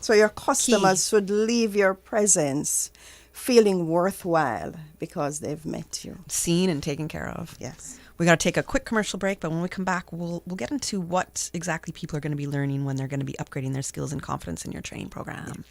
So your customers should leave your presence feeling worthwhile because they've met you. Seen and taken care of. Yes. We got to take a quick commercial break, but when we come back, we'll get into what exactly people are going to be learning when they're going to be upgrading their skills and confidence in your training program.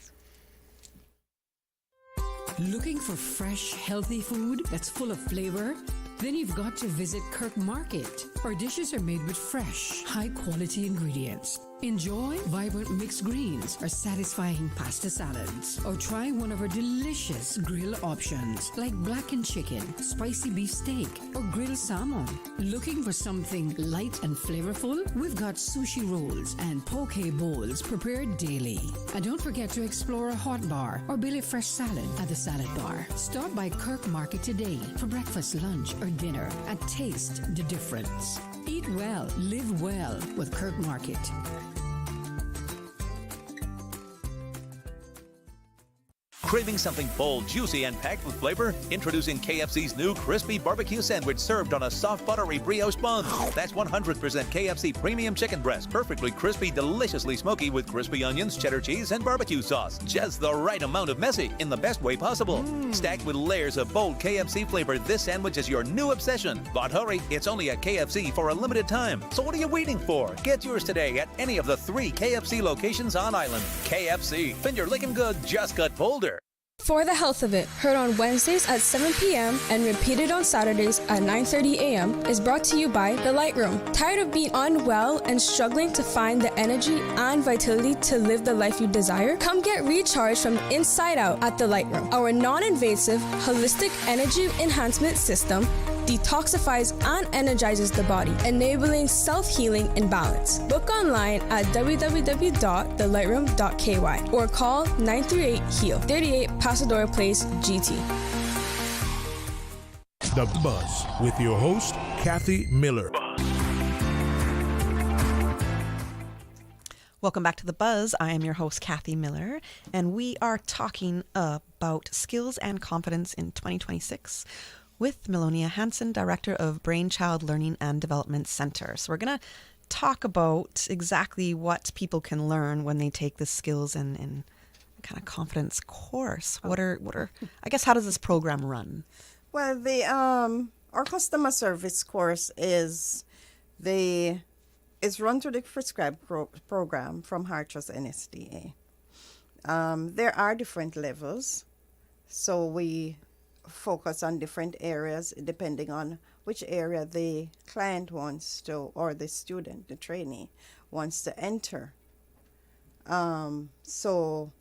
Looking for fresh, healthy food that's full of flavor? Then you've got to visit Kirk Market. Our dishes are made with fresh, high-quality ingredients. Enjoy vibrant mixed greens or satisfying pasta salads. Or try one of our delicious grill options like blackened chicken, spicy beef steak, or grilled salmon. Looking for something light and flavorful? We've got sushi rolls and poke bowls prepared daily. And don't forget to explore a hot bar or Billy Fresh salad at the salad bar. Stop by Kirk Market today for breakfast, lunch, or dinner and taste the difference. Eat well, live well with Kirk Market. Craving something bold, juicy, and packed with flavor? Introducing KFC's new crispy barbecue sandwich served on a soft, buttery brioche bun. That's 100% KFC premium chicken breast, perfectly crispy, deliciously smoky with crispy onions, cheddar cheese, and barbecue sauce. Just the right amount of messy in the best way possible. Stacked with layers of bold KFC flavor, this sandwich is your new obsession. But hurry, it's only at KFC for a limited time. So what are you waiting for? Get yours today at any of the 3 KFC locations on island. KFC, finger licking good, just got bolder. For the Health of It, heard on Wednesdays at 7 p.m. and repeated on Saturdays at 9:30 a.m. is brought to you by The Light Room. Tired of being unwell and struggling to find the energy and vitality to live the life you desire? Come get recharged from the inside out at The Light Room. Our non-invasive, holistic energy enhancement system detoxifies and energizes the body, enabling self-healing and balance. Book online at www.thelightroom.ky or call 938-HEAL, 38 Pasadora Place, GT. The Buzz with your host, Kathy Miller. Welcome back to The Buzz. I am your host, Kathy Miller, and we are talking about skills and confidence in 2026 with Melonia Hansen, Director of Brainchild Learning and Development Center. So we're going to talk about exactly what people can learn when they take the skills and kind of confidence course. What are I guess, how does this program run? Well, the our customer service course is run through the prescribed program from Hartrust NSDA. There are different levels, so we focus on different areas depending on which area the client wants to, or the student, the trainee, wants to enter. So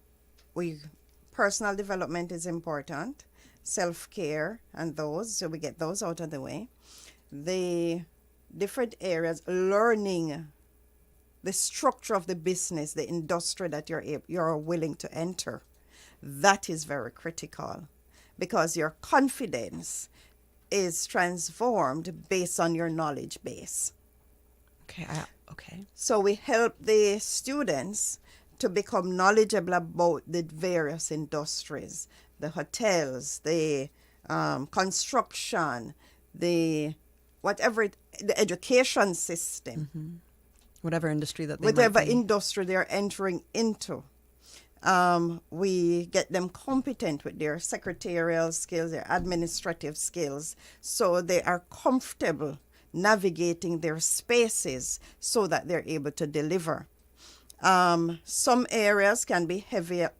personal development is important, self-care and those, so we get those out of the way. The different areas, learning the structure of the business, the industry that you're willing to enter, that is very critical, because your confidence is transformed based on your knowledge base. Okay. So we help the students to become knowledgeable about the various industries, the hotels, the construction, the education system. Mm-hmm. Whatever industry that they whatever might be. industry they're entering into. We get them competent with their secretarial skills, their administrative skills, so they are comfortable navigating their spaces so that they're able to deliver. Some areas can be heavier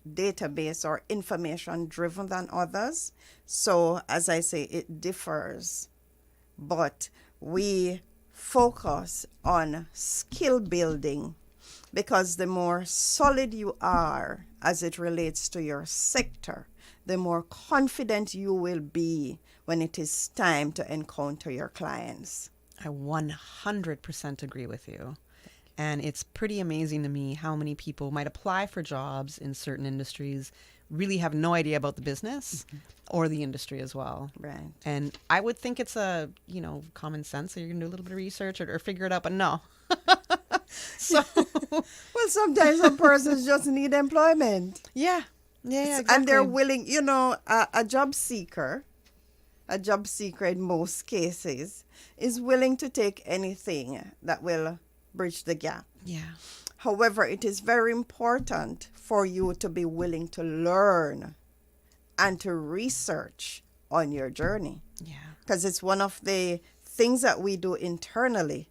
database or information driven than others. So as I say, it differs. But we focus on skill building, because the more solid you are as it relates to your sector, the more confident you will be when it is time to encounter your clients. I 100% agree with you. And it's pretty amazing to me how many people might apply for jobs in certain industries, really have no idea about the business or the industry as well. Right. And I would think it's common sense that you're going to do a little bit of research or figure it out, but no. So, well, sometimes some persons just need employment. Yeah, exactly. And they're willing, a job seeker in most cases is willing to take anything that will bridge the gap. Yeah. However, it is very important for you to be willing to learn and to research on your journey. Yeah. Because it's one of the things that we do internally.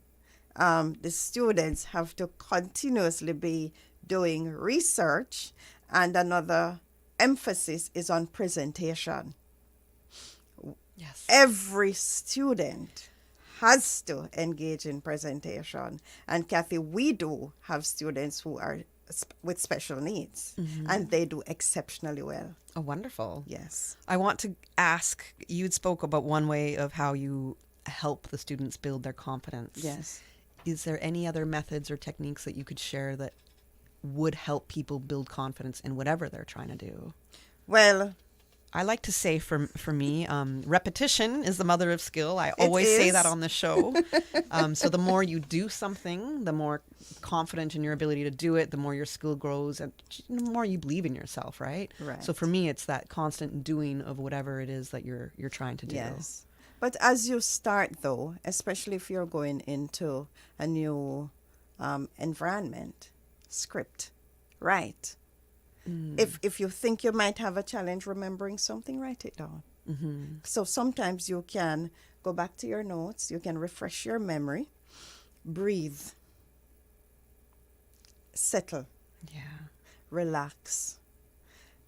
The students have to continuously be doing research, and another emphasis is on presentation. Yes. Every student has to engage in presentation. And Kathy, we do have students who are with special needs, and they do exceptionally well. Oh, wonderful. Yes. I want to ask, you spoke about one way of how you help the students build their confidence. Yes. Is there any other methods or techniques that you could share that would help people build confidence in whatever they're trying to do? Well, I like to say for me, repetition is the mother of skill. I always say that on the show. So the more you do something, the more confident in your ability to do it, the more your skill grows, and the more you believe in yourself, right? Right. So for me, it's that constant doing of whatever it is that you're trying to do. Yes. But as you start, though, especially if you're going into a new environment, script, write. If you think you might have a challenge remembering something, write it down. So sometimes you can go back to your notes, you can refresh your memory, breathe, settle, relax.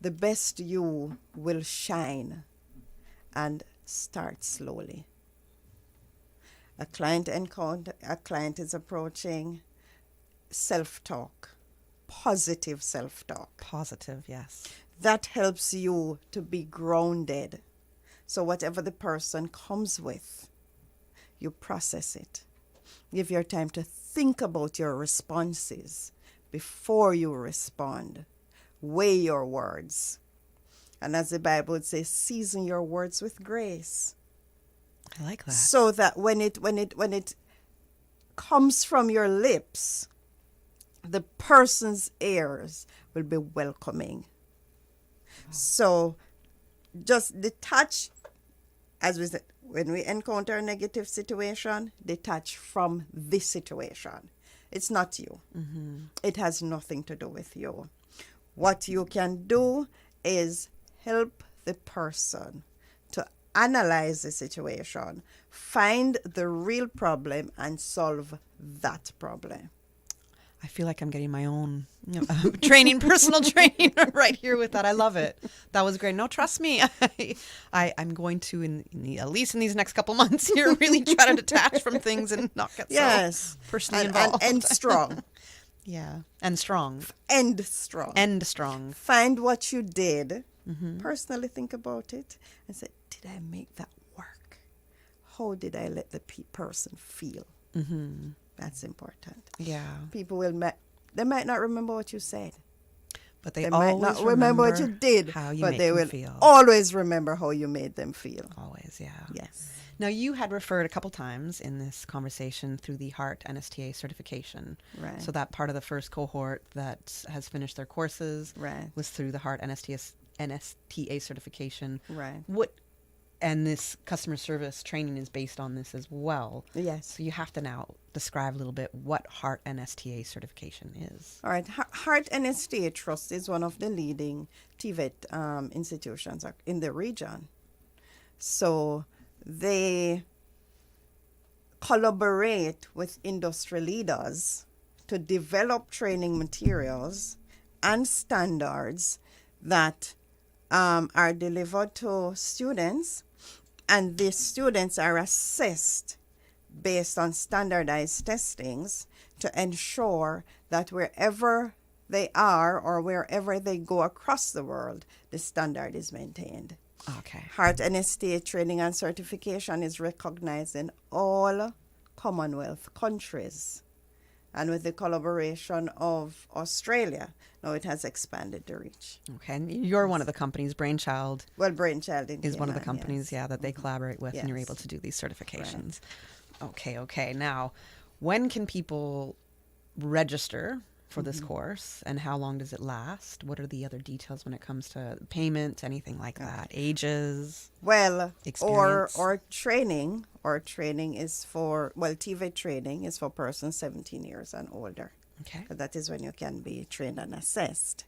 The best you will shine, and start slowly. A client is approaching, self-talk. Positive self-talk. Positive, yes. That helps you to be grounded. So whatever the person comes with, you process it. Give your time to think about your responses before you respond. Weigh your words. And as the Bible would say, season your words with grace. I like that. So that when it comes from your lips, the person's ears will be welcoming. So just detach, as we said, when we encounter a negative situation, detach from this situation. It's not you. It has nothing to do with you. What you can do is help the person to analyze the situation, find the real problem, and solve that problem. I feel like I'm getting my own personal training right here with that. I love it. That was great. No, trust me. I'm going to, at least in these next couple months here, really try to detach from things and not get so personally involved. And strong. Yeah. And strong. End strong. End strong. Find what you did. Personally think about it and say, did I make that work? How did I let the person feel? That's important. Yeah. People they might not remember what you said. But they might always not remember what you did. How you but make they them will feel. always remember how you made them feel. Always, yeah. Yes. Now, you had referred a couple times in this conversation through the Heart NSTA certification. Right. So that part of the first cohort that has finished their courses was through the Heart NSTA certification. Right. And this customer service training is based on this as well. Yes. So you have to now describe a little bit what Heart NSTA certification is. All right. Heart NSTA Trust is one of the leading TVET institutions in the region. So they collaborate with industry leaders to develop training materials and standards that are delivered to students, and the students are assessed based on standardized testings to ensure that wherever they are or wherever they go across the world, the standard is maintained. Okay. Heart NSTA training and certification is recognized in all Commonwealth countries. And with the collaboration of Australia, now it has expanded the reach. Okay, and you're one of the companies, Brainchild. Well, Brainchild is one of the companies, that they collaborate with, and you're able to do these certifications. Right. Okay. Now, when can people register for this course, and how long does it last? What are the other details when it comes to payment, anything like that? Ages? Well, experience? or training. Or training is for, TVET training is for persons 17 years and older. Okay. That is when you can be trained and assessed.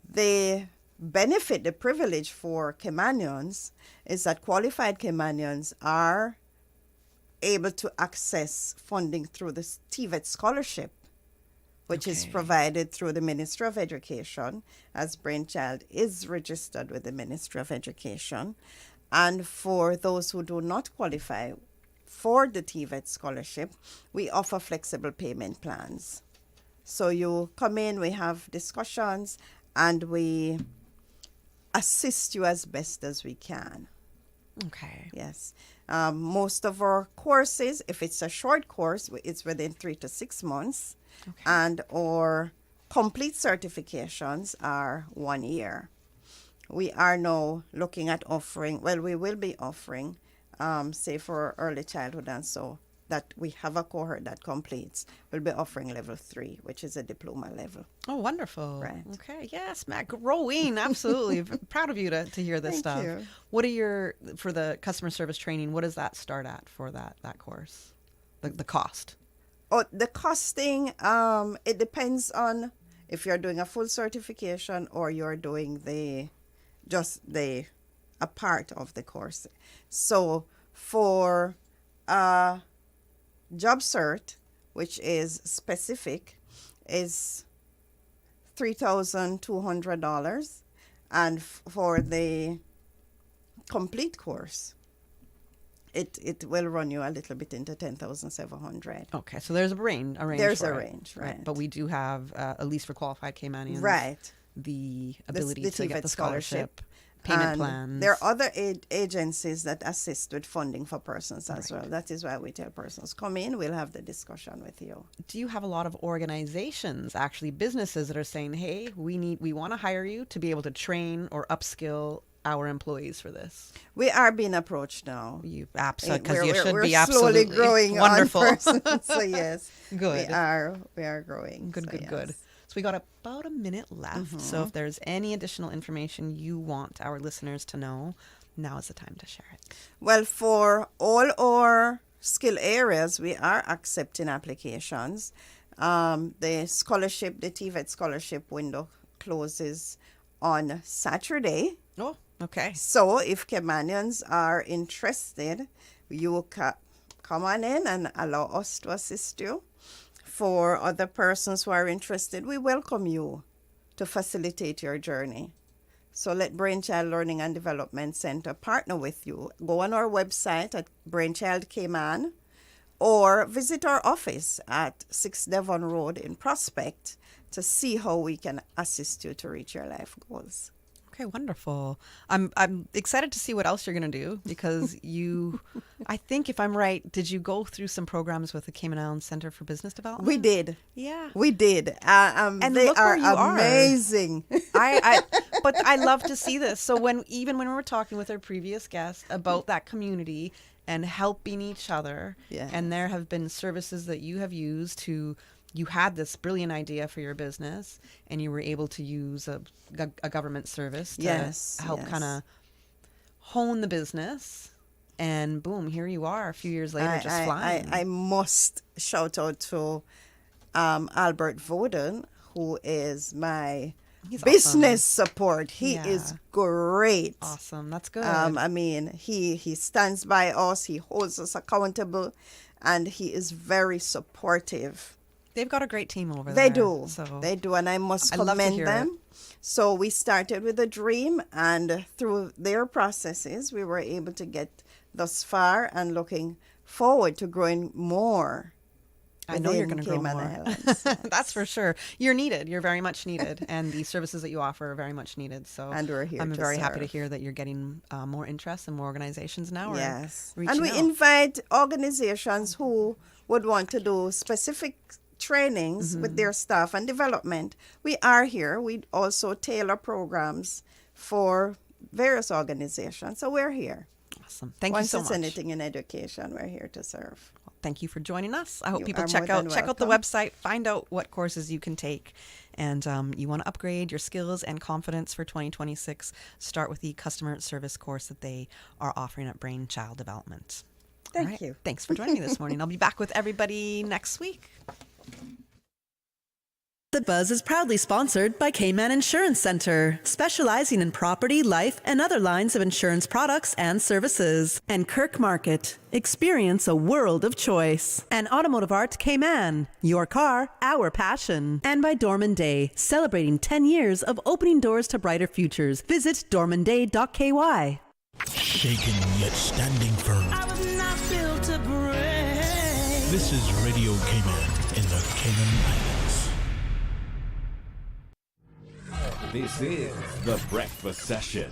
The benefit, the privilege for Caymanians is that qualified Caymanians are able to access funding through the TVET scholarship, which is provided through the Ministry of Education, as Brainchild is registered with the Ministry of Education. And for those who do not qualify for the TVET scholarship, we offer flexible payment plans. So you come in, we have discussions, and we assist you as best as we can. Okay. Yes. Most of our courses, if it's a short course, it's within 3 to 6 months. Okay. And our complete certifications are 1 year. We are now looking at offering, we will be offering, say for early childhood and so, that we have a cohort that completes. We'll be offering level 3, which is a diploma level. Oh, wonderful. Right. Okay. Yes, Matt, growing. Absolutely. Proud of you to hear this stuff. Thank you. What are for the customer service training, what does that start at for that course? The cost? Oh, the costing, it depends on if you're doing a full certification or you're doing a part of the course. So for job cert, which is specific, is $3,200, and for the complete course, it will run you a little bit into $10,700. Okay, so there's a range. There's a range, right? But we do have, at least for qualified Caymanians, right, the ability to get the scholarship. Payment plans. There are other agencies that assist with funding for persons as well. That is why we tell persons, come in, we'll have the discussion with you. Do you have a lot of organizations, actually businesses, that are saying, hey, we want to hire you to be able to train or upskill our employees for this? We are being approached now. You absolutely, because you should be slowly absolutely growing wonderful. On persons, so yes, good. We are growing. Good, so good, yes. good. So we got about a minute left. So if there's any additional information you want our listeners to know, now is the time to share it. Well, for all our skill areas, we are accepting applications. The scholarship, the TVET scholarship window closes on Saturday. Oh, okay. So if Caymanians are interested, you come on in and allow us to assist you. for other persons who are interested, we welcome you to facilitate your journey. So let Brainchild Learning and Development Center partner with you. Go on our website at Brainchild Cayman or visit our office at 6 Devon Road in Prospect to see how we can assist you to reach your life goals. Okay, wonderful. I'm excited to see what else you're going to do because I think if I'm right, did you go through some programs with the Cayman Islands Center for Business Development? We did. Yeah. We did. And they look are where you amazing. But I love to see this. So when we were talking with our previous guest about that community and helping each other, and there have been services that you have used to, you had this brilliant idea for your business and you were able to use a government service to help kind of hone the business. And boom, here you are a few years later, just flying. I must shout out to Albert Voden, who is my business support. He is great. Awesome. That's good. I mean, he stands by us. He holds us accountable, and he is very supportive. They've got a great team over there. They do. So they do, and I must commend them. So we started with a dream, and through their processes, we were able to get thus far and looking forward to growing more. I know you're going to grow more. Yes. That's for sure. You're needed. You're very much needed. And the services that you offer are very much needed. So and we're here I'm to very serve. happy to hear that you're getting more interest and more organizations now. Yes. And we invite organizations who would want to do specific trainings with their staff and development. We are here. We also tailor programs for various organizations. So we're here. Awesome. Thank you so much. Once it's anything in education, we're here to serve. Well, thank you for joining us. I hope You people are check more out than the welcome. website, find out what courses you can take. And you want to upgrade your skills and confidence for 2026, start with the customer service course that they are offering at Brainchild Development. Thank you. Thanks for joining me this morning. I'll be back with everybody next week. The Buzz is proudly sponsored by Cayman Insurance Center, specializing in property, life, and other lines of insurance products and services. And Kirk Market, experience a world of choice. And Automotive Art Cayman, your car, our passion. And by Dorman Day, celebrating 10 years of opening doors to brighter futures. Visit dormanday.ky. Shaken yet standing firm. I was not built to break. This is Radio Cayman in the Cayman Islands. This is The Breakfast Session.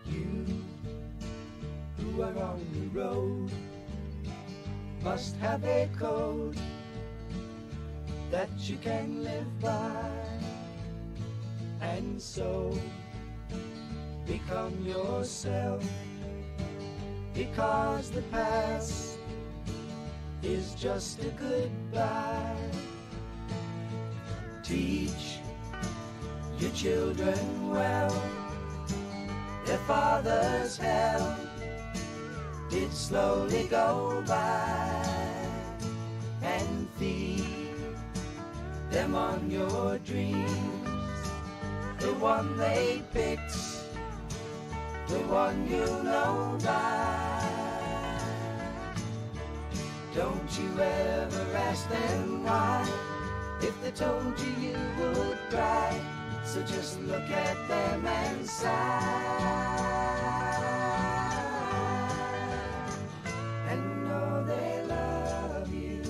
You who are on the road must have a code that you can live by. And so, become yourself, because the past is just a goodbye. Teach your children well, their father's hell did slowly go by, and feed them on your dreams. The one they picked, the one you know by. Don't you ever ask them why, if they told you you would cry. So just look at them and sigh, and know they love you.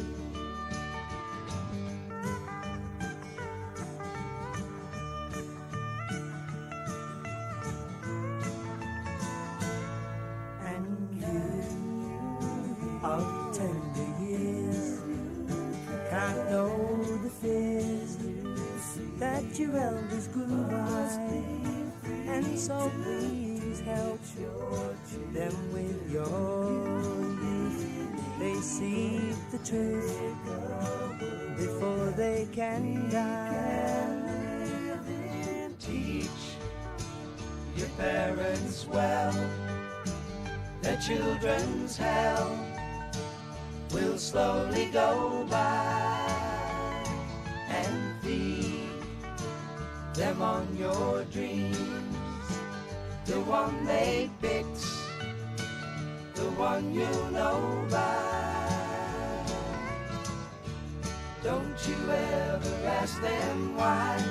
Of tender years, can't know the fears that your elders grew by, and so please help them with your youth. They see the truth before they can die. Teach your parents well, their children's hell will slowly go by, them on your dreams. The one they picked, the one you know by. Don't you ever ask them why.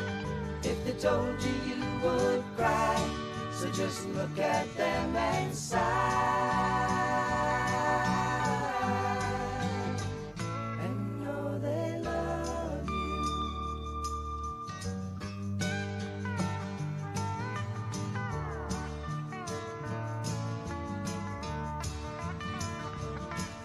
If they told you, you would cry. So just look at them and sigh.